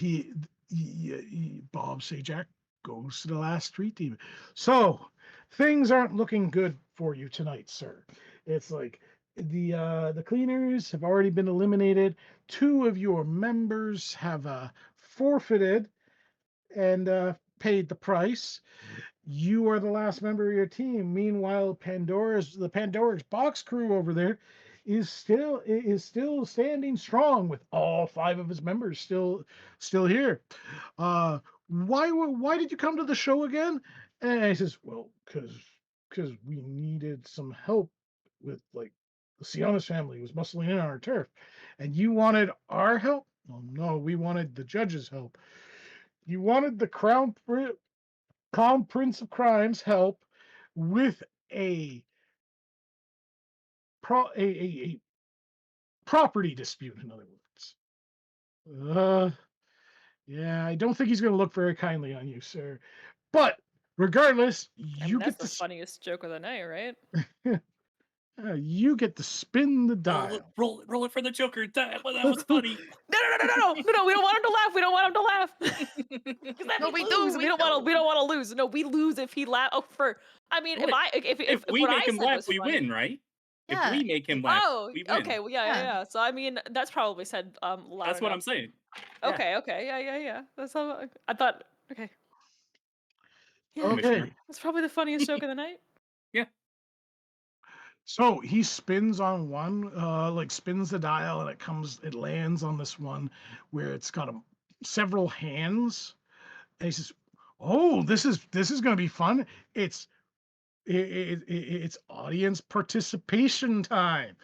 Sajak goes to the last street demon. So things aren't looking good for you tonight, sir. It's like the cleaners have already been eliminated. 2 of your members have forfeited and paid the price. You are the last member of your team. Meanwhile, the Pandora's box crew over there is still standing strong with all 5 of his members still here. Why did you come to the show again? And he says, "Well, because we needed some help with like the Sionis family was muscling in on our turf, and you wanted our help? Well, no, we wanted the judge's help. You wanted the Crown Prince of Crime's help with a a property dispute, in other words. Uh, yeah, I don't think he's going to look very kindly on you, sir. But regardless, I mean, that's the funniest joke of the night, right? You get to spin the Oh, dial. roll it for the Joker. That was funny. No! We don't want him to laugh. We don't want him to laugh. Because then No, we we lose. do, We we don't want to. We do. don't want to lose. No, we lose if he laugh. Oh, I mean, Wait, if if we what I make him said laugh, was we funny. win, right? If Yeah. we make him laugh, Oh, we win. okay. Well, yeah. Yeah. So I mean, that's probably said loud That's what I'm enough. saying. Yeah, Okay. Yeah. That's how I thought. Okay. Yeah, Commissioner. Okay, that's probably the funniest joke of the night. Yeah. so he spins on one, like spins the dial, and it lands on this one where it's got several hands, and he says, "Oh, this is going to be fun. It's it's audience participation time."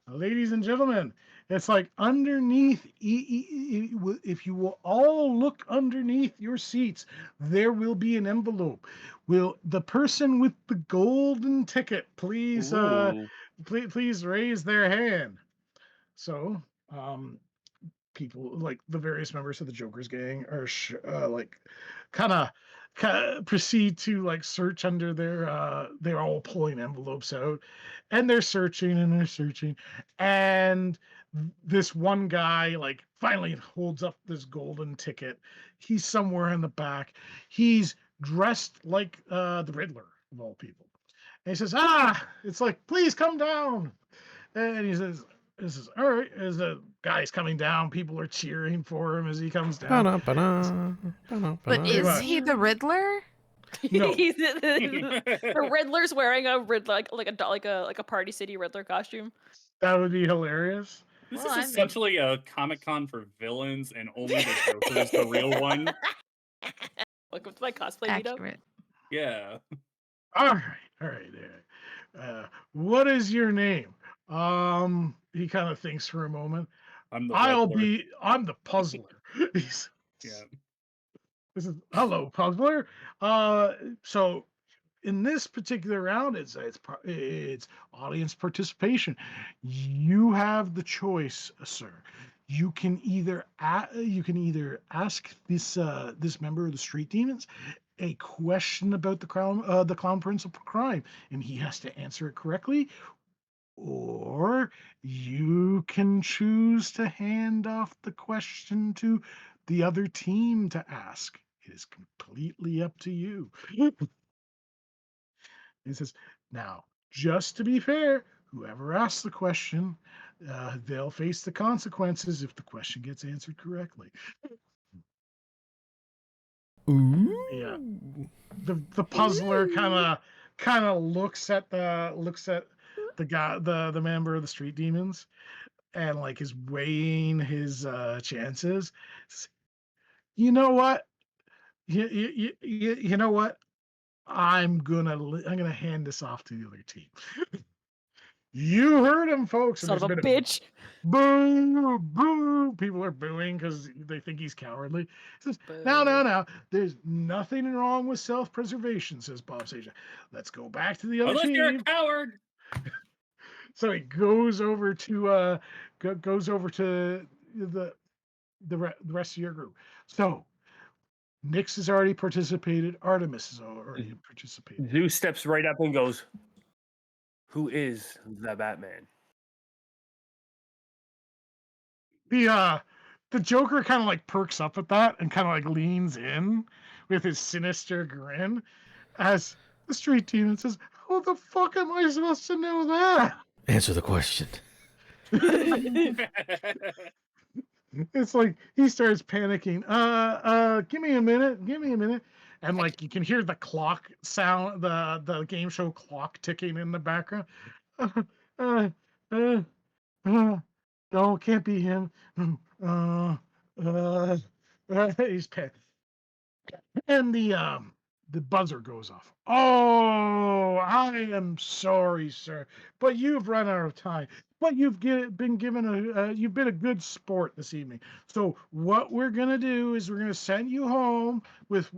Ladies and gentlemen, it's like underneath, if you will all look underneath your seats, there will be an envelope. Will the person with the golden ticket Ooh. please raise their hand? So, um, people like the various members of the Joker's gang are like kind of proceed to like search under they're all pulling envelopes out, and they're searching and they're searching, and this one guy like finally holds up this golden ticket. He's somewhere in the back. He's dressed like the Riddler of all people, and he says, it's like, please come down. And he says, "This is all right." As the guy's coming down, people are cheering for him as he comes down. Ba-da-ba-da, But Pretty ba-da-ba-da. is much. he the Riddler? No. The Riddler's wearing a like a Party City Riddler costume. That would be hilarious. This Well, is I'm in. essentially a Comic-Con for villains, and only the Joker is the real one. Welcome to my cosplay meetup. Accurate. Yeah. All right. What is your name? He kind of thinks for a moment. I'm the I'm Riddler. the puzzler. He's, Yeah. this is hello, puzzler. So in this particular round, it's audience participation. You have the choice, sir. You can either ask this member of the Street Demons a question about the clown prince of crime, and he has to answer it correctly, or you can choose to hand off the question to the other team to ask. It is completely up to you. He says, now, just to be fair, whoever asks the question, they'll face the consequences if the question gets answered correctly. Ooh. Yeah. The puzzler kind of looks at the guy, the member of the Street Demons, and like is weighing his chances. You know what? You know what? I'm gonna hand this off to the other team. You heard him, folks. And Son there's of a a bit bitch. of boo. People are booing because they think he's cowardly. He says, now. There's nothing wrong with self-preservation, says Bob Sage. Let's go back to the other Unless you're a team. coward. So he goes over to the rest of your group. So Nyx has already participated. Artemis has already participated. Zeus steps right up and goes, "Who is the Batman?" The Joker kind of like perks up at that and kind of like leans in with his sinister grin as the Street Demon says, "How the fuck am I supposed to know that?" Answer the question. It's like he starts panicking. Give me a minute. And like you can hear the clock sound, the game show clock ticking in the background. Uh, uh, uh, no, can't be him. He's pissed. And the buzzer goes off. Oh, I am sorry, sir, but you've run out of time. But been given you've been a good sport this evening. So what we're gonna do is we're gonna send you home with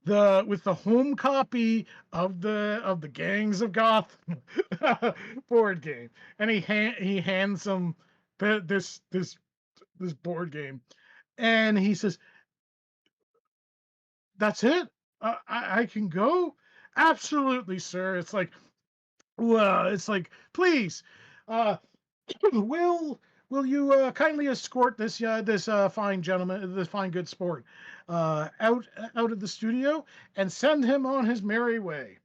the home copy of the Gangs of Gotham board game, and he hands him this board game, and he says, "That's it. I can go." Absolutely, sir. It's like, well, it's like, please, uh, will will you kindly escort this fine gentleman, this fine good sport, out of the studio and send him on his merry way.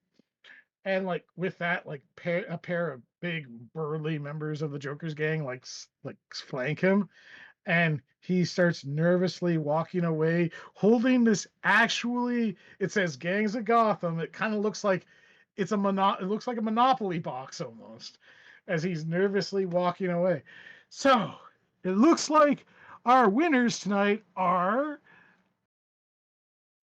And like with that, like a pair of big burly members of the Joker's gang like flank him, and he starts nervously walking away holding this, actually it says Gangs of Gotham. It kind of looks like it looks like a Monopoly box almost, as he's nervously walking away. So it looks like our winners tonight are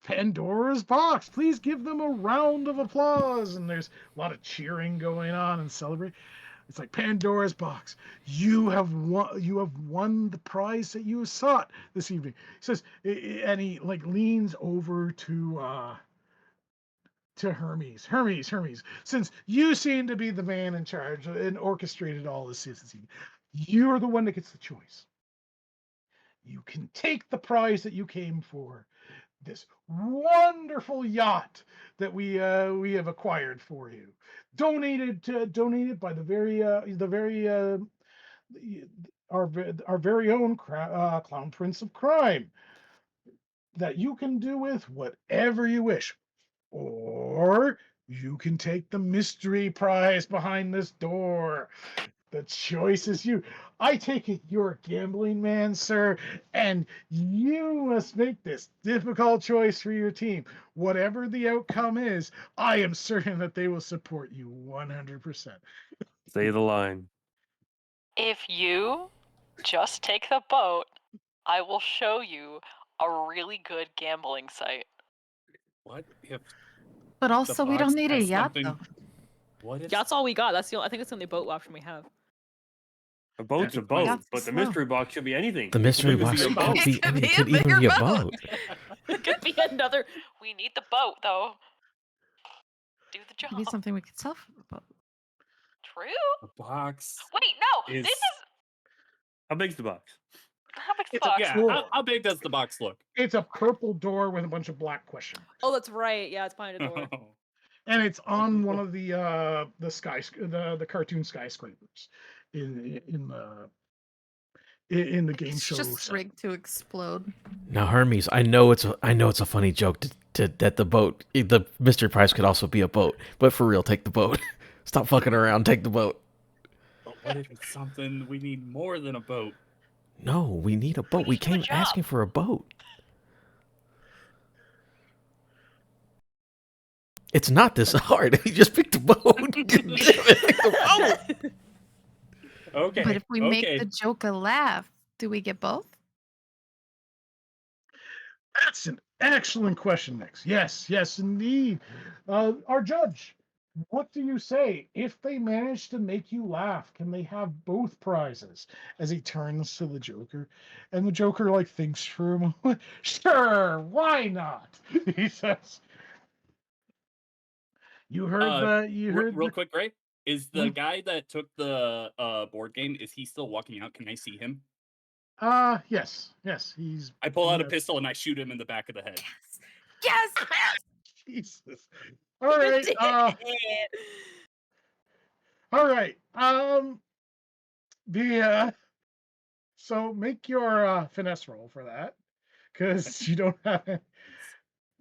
Pandora's Box. Please give them a round of applause. And there's a lot of cheering going on and celebrating. It's like, Pandora's Box. You have won. You have won the prize that you sought this evening. He says, and he like leans over to Hermes. Hermes. Since you seem to be the man in charge and orchestrated all this evening, you're the one that gets the choice. You can take the prize that you came for, this wonderful yacht that we have acquired for you, donated by the very our very own Clown Prince of Crime, that you can do with whatever you wish, or you can take the mystery prize behind this door. The choice is you. I take it you're a gambling man, sir, and you must make this difficult choice for your team. Whatever the outcome is, I am certain that they will support you 100%. Say the line. If you just take the boat, I will show you a really good gambling site. What if But the also, we box don't need a has yacht, something? though. What if That's all we got. I think that's the only boat option we have. A boat's a Good boat, point. Yacht's but the slow. mystery box should be anything. The It mystery could even box be a could boat. be, It could it be could a even be a bigger boat. It could be another. We need the boat, though. Do the job. Maybe something we could sell for a boat. True? the box Wait, no! is? This is... How big's the box? How big's the It's a box? Yeah. door. How big does the box look? It's a purple door with a bunch of black question marks. Oh, that's right. Yeah, it's behind a door. And it's on one of the cartoon skyscrapers in the game It's show just set. rigged to explode. Now, Hermes, I know it's a funny joke that the mystery prize could also be a boat, but for real, take the boat. Stop fucking around. Take the boat. But what if it's something we need more than a boat? No, we need a boat. We need to do a came asking job. for a boat. It's not this hard. You just picked a boat. Pick the boat. Okay. But if we okay. make the Joker laugh, do we get both? That's an excellent question, Nix. Yes, indeed. Our judge, what do you say? If they manage to make you laugh, can they have both prizes? As he turns to the Joker, and the Joker like thinks for a moment. Sure, why not? He says. You heard that? You heard real the- quick, Ray. Is the Hmm? guy that took the board game? Is he still walking out? Can I see him? Yes. He's. I pull out a yes. pistol and I shoot him in the back of the head. Yes! Jesus. All right. All right. So make your finesse roll for that, because you don't have it.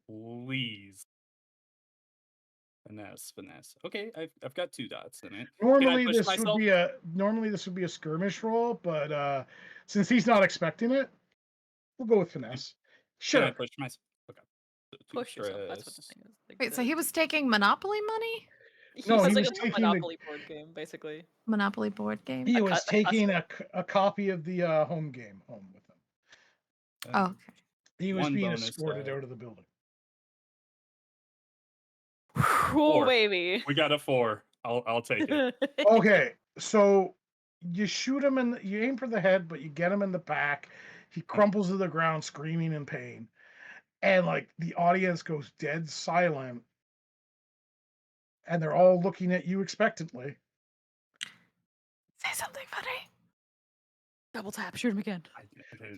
Please. Finesse. Okay, I've got 2 dots in it. Normally push this myself? would be a skirmish roll, but since he's not expecting it, we'll go with finesse. Can I Sure. push myself? Okay. So 2 Push yourself. That's what the stress. thing is. Like, Wait, so he was taking Monopoly money? No, has he like was a taking the- Monopoly board game, basically. Monopoly board game? He was a taking a copy of the home game home with him. Oh, okay. He was One being bonus escorted die. out of the building. cool, 4. baby. We got a 4. I'll take it. Okay, so you shoot him you aim for the head, but you get him in the back. He crumples to the ground, screaming in pain, and like the audience goes dead silent, and they're all looking at you expectantly. Say something funny. Double tap, shoot him again.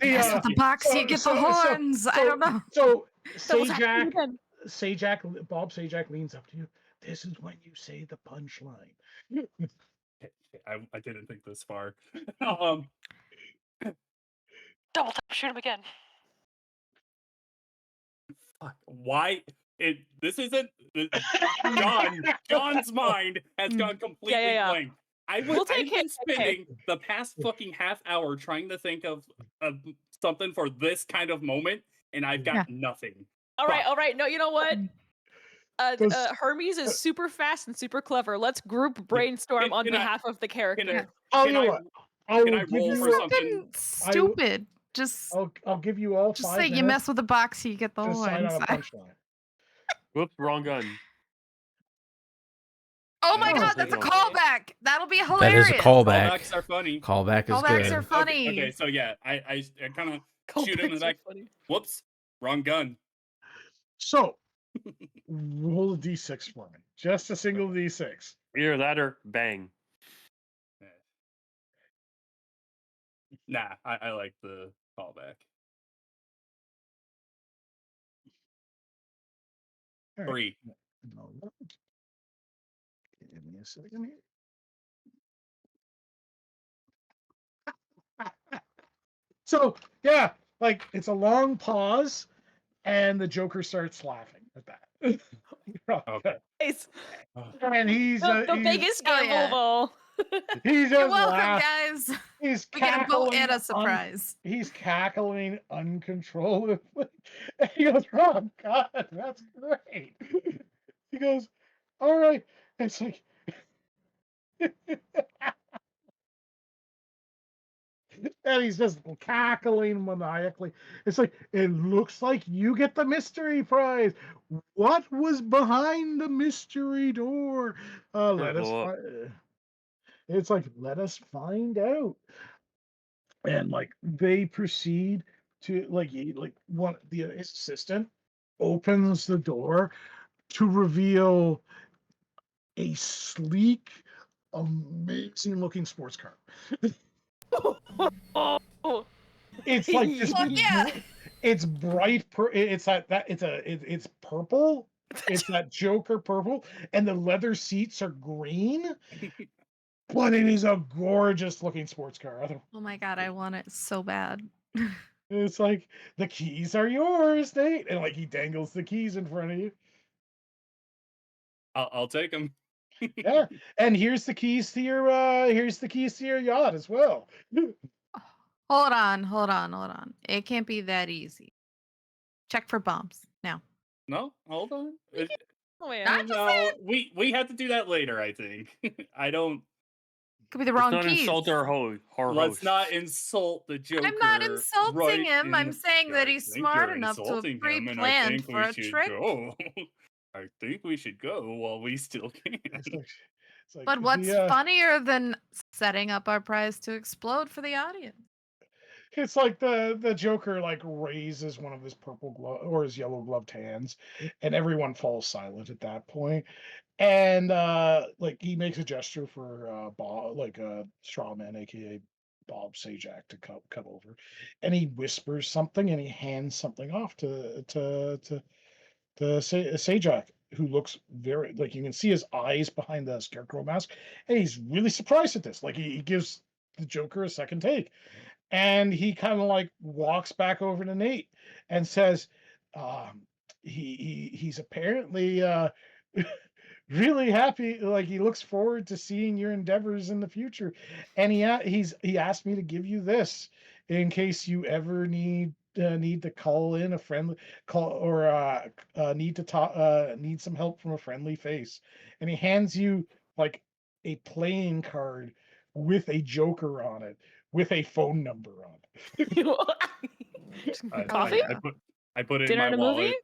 Mess with the box, you get the horns. I don't know. So Double tap, shoot him Sajak, again. Bob Sajak leans up to you. This is when you say the punchline. I didn't think this far. Double tap, shoot him again. Fuck. Why? This isn't John's mind has gone completely blank. I've been spending the past fucking half hour trying to think of something for this kind of moment, and I've got nothing. All right. No, you know what? Hermes is super fast and super clever. Let's group brainstorm on behalf of the character. Can I roll for something stupid? I'll give you all just 5 say minutes. You mess with the box, you get the horns. Decide on a punchline. Whoops, wrong gun. Oh my god, that's a callback. That'll be hilarious. That is a callback. Callbacks are funny. Callbacks are funny. Okay, so yeah, I kind of shoot him in the back. Whoops, wrong gun. So roll a d6 for me. Just a single d6. Either that or bang. Nah, I like the callback. Right. 3. No. Give me a second here. So yeah, like it's a long pause, and the Joker starts laughing at that. Okay. Nice. And he's the biggest gamble of all. He's You're welcome, guys. He's We get a vote cackling and a surprise. He's cackling uncontrollably. And he goes, "Oh God, that's great." He goes, "All right." It's like and he's just cackling maniacally. It's like, it looks like you get the mystery prize. What was behind the mystery door? It's like, let us find out. And like they proceed to his assistant opens the door to reveal a sleek, amazing looking sports car. It's like this. It's bright. It's it's purple. It's that Joker purple, and the leather seats are green. But it is a gorgeous looking sports car. Oh my god, I want it so bad. It's like, the keys are yours, Nate, and like he dangles the keys in front of you. I'll take them. Yeah, and here's the keys to your yacht as well. Hold on. It can't be that easy. Check for bombs now. No, hold on. Oh, we have to do that later, I think. I don't. Could be the wrong Let's not keys. insult our host. Let's not insult the Joker. I'm not insulting him. I'm saying that he's smart enough to have pre-planned for a trick. I think we should go while we still can. It's like, but what's funnier than setting up our prize to explode for the audience? It's like the Joker like raises one of his purple glove or his yellow gloved hands, and everyone falls silent at that point. And like he makes a gesture for Bob, like Strawman, aka Bob Sajak, to come over, and he whispers something, and he hands something off to Sajak, who looks very, like, you can see his eyes behind the scarecrow mask, and he's really surprised at this. Like he gives the Joker a second take, and he kind of like walks back over to Nate and says, he's apparently really happy. Like he looks forward to seeing your endeavors in the future, and he asked me to give you this in case you ever need to call in a friendly call, or need to talk, need some help from a friendly face. And he hands you like a playing card with a Joker on it, with a phone number on it. Coffee? I put it Dinner in my and a wallet. movie?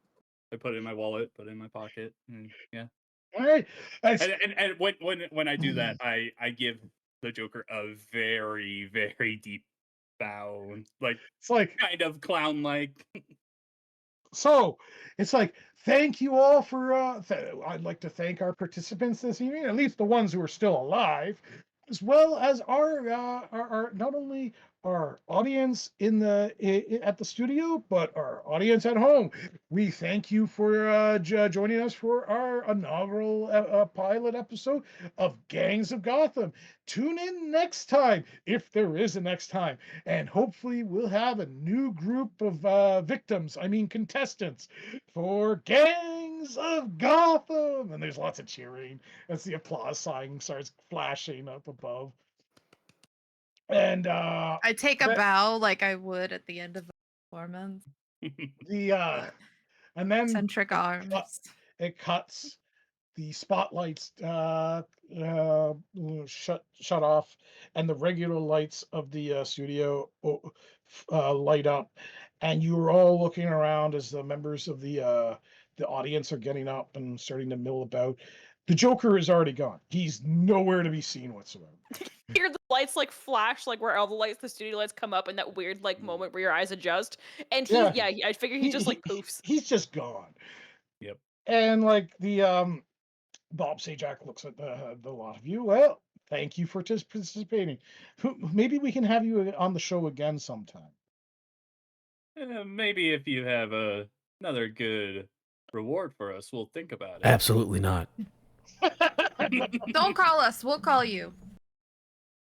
I put it in my wallet, put it in my pocket, and yeah. Right? It's, And when I do that, I give the Joker a very, very deep bow, like it's like, kind of clown like. so it's like, thank you all for. I'd like to thank our participants this evening, at least the ones who are still alive, as well as our not only our audience in at the studio, but our audience at home. We thank you for joining us for our inaugural pilot episode of Gangs of Gotham. Tune in next time, if there is a next time, and hopefully we'll have a new group of contestants for Gangs of Gotham. And there's lots of cheering as the applause sign starts flashing up above. And I take a bow like I would at the end of a performance. the and then Centric arms. it cuts. The spotlights shut off, and the regular lights of the studio light up, and you are all looking around as the members of the audience are getting up and starting to mill about. The Joker is already gone. He's nowhere to be seen whatsoever. Hear the lights like flash, like where all the studio lights come up in that weird like moment where your eyes adjust. And Yeah, I figure he just like poofs. he's just gone. Yep. And like the Bob Sajak looks at the lot of you. Well, thank you for participating. Maybe we can have you on the show again sometime. Maybe if you have another good reward for us, we'll think about it. Absolutely not. Don't call us. We'll call you.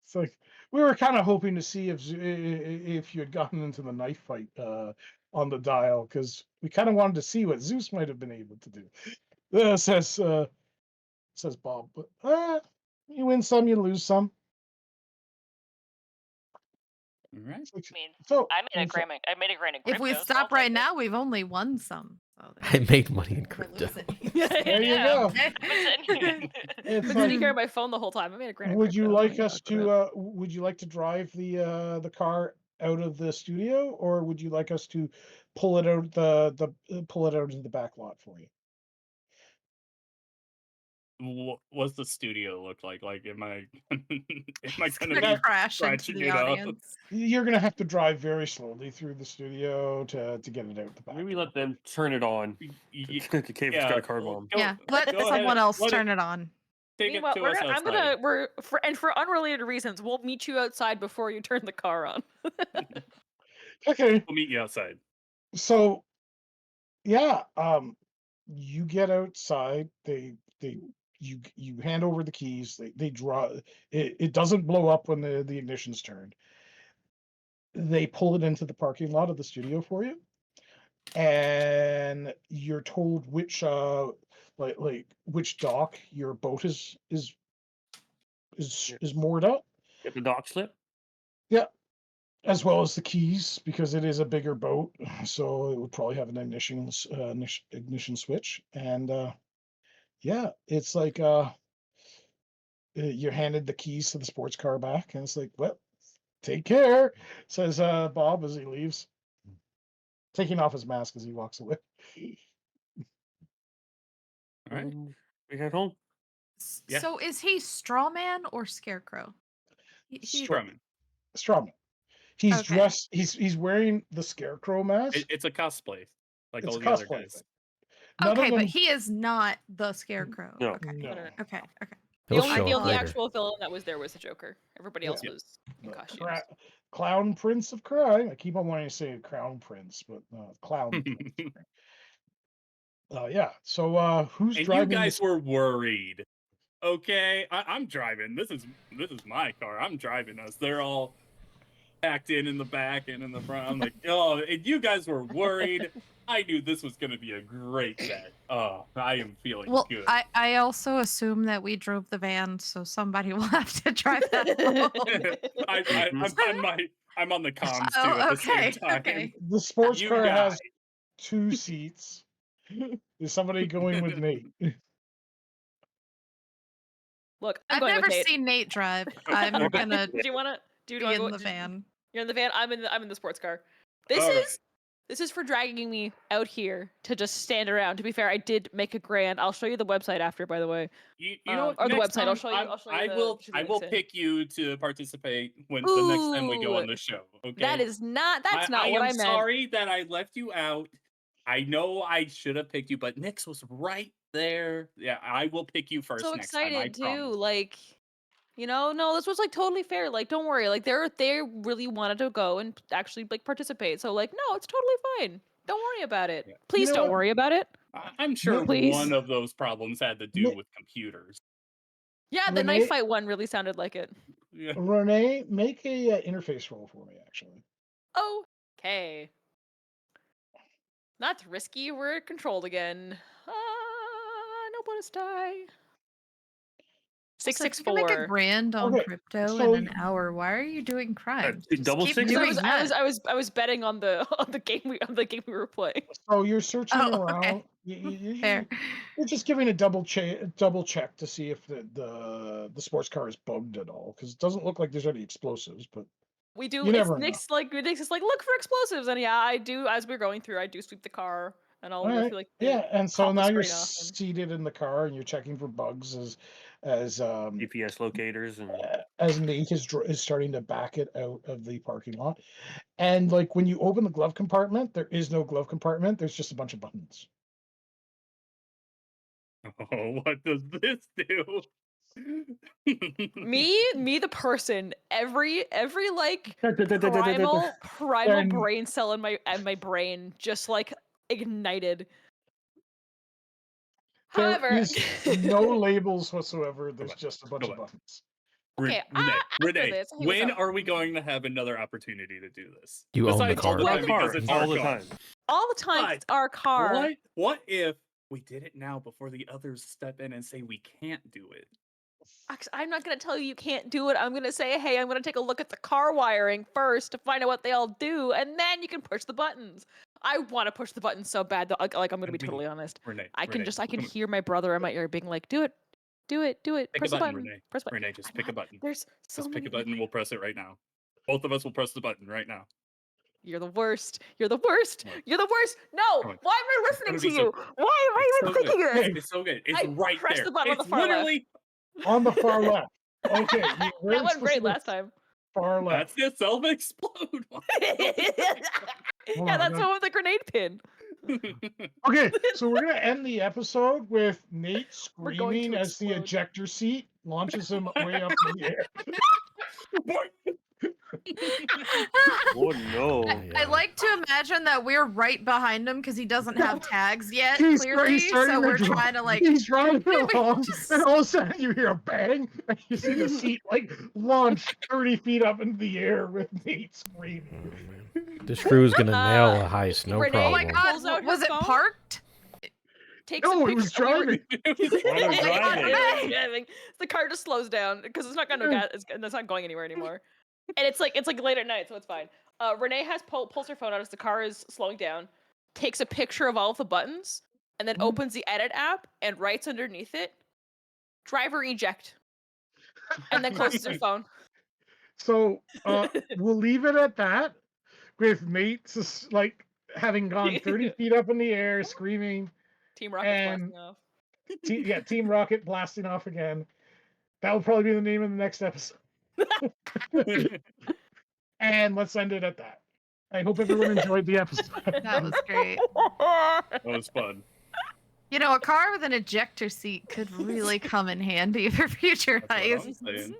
It's like we were kind of hoping to see if you had gotten into the knife fight on the dial, because we kind of wanted to see what Zeus might have been able to do. Says Bob, but you win some, you lose some. All right. It's like, I mean, so I made a grand in crypto. If we so stop I'll right take it. now, we've only won some. So I made money in we're crypto. losing. there you Yeah. go. I've been sitting here. It's But like, did you carry my phone the whole time? I made a grand. would you crypto. like us to? Would you like to drive the car out of the studio, or would you like us to pull it out pull it out into the back lot for you? What's the studio look like? Like, am I am I It's gonna gonna be crash into scratching the it up? audience. You're gonna have to drive very slowly through the studio to get it out the back. Maybe let them turn it on. Y- The cave's got a car well, bomb. Yeah, let go someone ahead, else let turn it on. take it Meanwhile, to us I'm outside. gonna for unrelated reasons, we'll meet you outside before you turn the car on. Okay, We'll meet you outside. so yeah, you get outside. You hand over the keys. They draw it. It doesn't blow up when the ignition's turned. They pull it into the parking lot of the studio for you, and you're told which like which dock your boat is moored at. Get the dock slip. Yeah, as well as the keys, because it is a bigger boat, so it would probably have an ignition switch. And yeah, it's like you're handed the keys to the sports car back, and it's like, well, take care, says Bob as he leaves, taking off his mask as he walks away. All right. We head home. Yeah. So is he Strawman or Scarecrow? Strawman. Strawman. He's Okay. dressed. He's wearing the Scarecrow mask. It's a cosplay, like It's all a the other cosplay guys. thing. None of Okay, but them- he is not the Scarecrow. No. Okay. No. Okay. Okay. He'll The show only up later. actual villain that was there was the Joker. Everybody else Yeah. was in The costumes. Clown Prince of Crime. I keep on wanting to say Crown Prince, but Clown Prince. Yeah. So who's And you driving guys this? were worried. Okay, I'm driving. This is my car. I'm driving us. They're all packed in the back and in the front. I'm like, oh, and you guys were worried. I knew this was going to be a great set. Oh, I am feeling Well, good. I also assume that we drove the van, so somebody will have to drive that home. I'm on the comms too Oh, at the okay. same time. Okay. The sports You car guys. has 2 seats. Is somebody going with Nate? Look, I'm I've going never with Nate. seen Nate drive. I'm gonna Do you want to? Do you be want in to the go? van. You're in the van. I'm in the sports car. This All is This is for dragging me out here to just stand around. To be fair, I did make a grand. I'll show you the website after, by the way. You know what? Or the Next website. I'll time, show you. I'll show you I the. will. I will pick you to participate when the next time we go Ooh, on the show. Okay. that is not. That's I not what am I meant. sorry that I left you out. I know I should have picked you, but Nyx was right there. Yeah, I will pick you first So next time. I excited too. promise. Like, no, this was like totally fair. Like, don't worry. Like, they really wanted to go and actually like participate. So like, no, it's totally fine. Don't worry about it. Yeah. Please don't what? worry about it. I'm sure Please. one of those problems had to do with computers. Yeah, the knife fight one really sounded like it. Yeah. Renee, make a interface roll for me, actually. Okay. That's risky. We're controlled again. No bonus die. So if you can make a 664. grand on Okay, crypto so in an hour, why are you doing crimes? Just double keep six? doing that. I was betting on the game we were playing. So you're searching Oh, around. okay. Fair. You're just giving a double check to see if the sports car is bugged at all, because it doesn't look like there's any explosives. But We do. you It's never know. Nick's is like look for explosives, and yeah, I do. As we're going through, I do sweep the car, and I'll All right. feel like Yeah, and so pop the now you're screen off. And... seated in the car and you're checking for bugs as GPS locators and as Nate is starting to back it out of the parking lot. And like when you open the glove compartment, there is no glove compartment. There's just a bunch of buttons. Oh, what does this do? me, the person, every like primal brain cell in my brain just like ignited. However, There is no labels whatsoever. There's just a bunch of on. buttons. okay, Renee, this, hey, when what's up? are we going to have another opportunity to do this? You own the Besides all car. the our time car because it's all our the car. time. All the time, But it's our car. What if we did it now before the others step in and say we can't do it? I'm not gonna tell you can't do it. I'm gonna say, hey, I'm gonna take a look at the car wiring first to find out what they all do, and then you can push the buttons. I want to push the buttons so bad that like I'm gonna be totally honest. Renee, I can come on. hear my brother in my ear being like, do it, Pick press a the button, button, Renee. press the button. Renee, just I'm pick a not- button. There's so Just many. pick a button. We'll press it right now. Both of us will press the button right now. You're the worst. You're the worst. You're the worst. No. Come on. Why am I It's gonna listening be to you? so- Why am I It's even so thinking good. this? It's so good. It's I right pressed there. the button on It's the far left. literally On the far left. Okay, That went great last time. Far left. that's the self-explode one. Hold Yeah, on, that's the one with the grenade pin. Okay, so we're gonna end the episode with Nate We're going screaming to as the explode. ejector seat launches him way up in the air. Oh no! I like to imagine that we're right behind him because he doesn't have tags yet, He's clearly. starting So to we're drive. trying to like. He's driving along, Just- and all of a sudden you hear a bang, and you see the seat like launch 30 feet up into the air with Nate screaming. This crew's gonna nail a heist, no Renee, Oh my problem. god, Pulls out was her it phone? parked? Takes No, a it was picture. Oh, driving. While they're Oh my God, driving, Renee! driving. The car just slows down because it's not gonna gas, and it's not going anywhere anymore. And it's like late at night, so it's fine. Renee has pulls her phone out as the car is slowing down, takes a picture of all of the buttons, and then opens the edit app and writes underneath it, "Driver eject," and then closes her phone. So we'll leave it at that, with Nate just like having gone 30 feet up in the air, screaming. Team Rocket's And- blasting off. Team Rocket blasting off again. That will probably be the name of the next episode. And let's end it at that. I hope everyone enjoyed the episode. That was great. That was fun. You know, a car with an ejector seat could really come in handy for future That's what I'm heists. saying.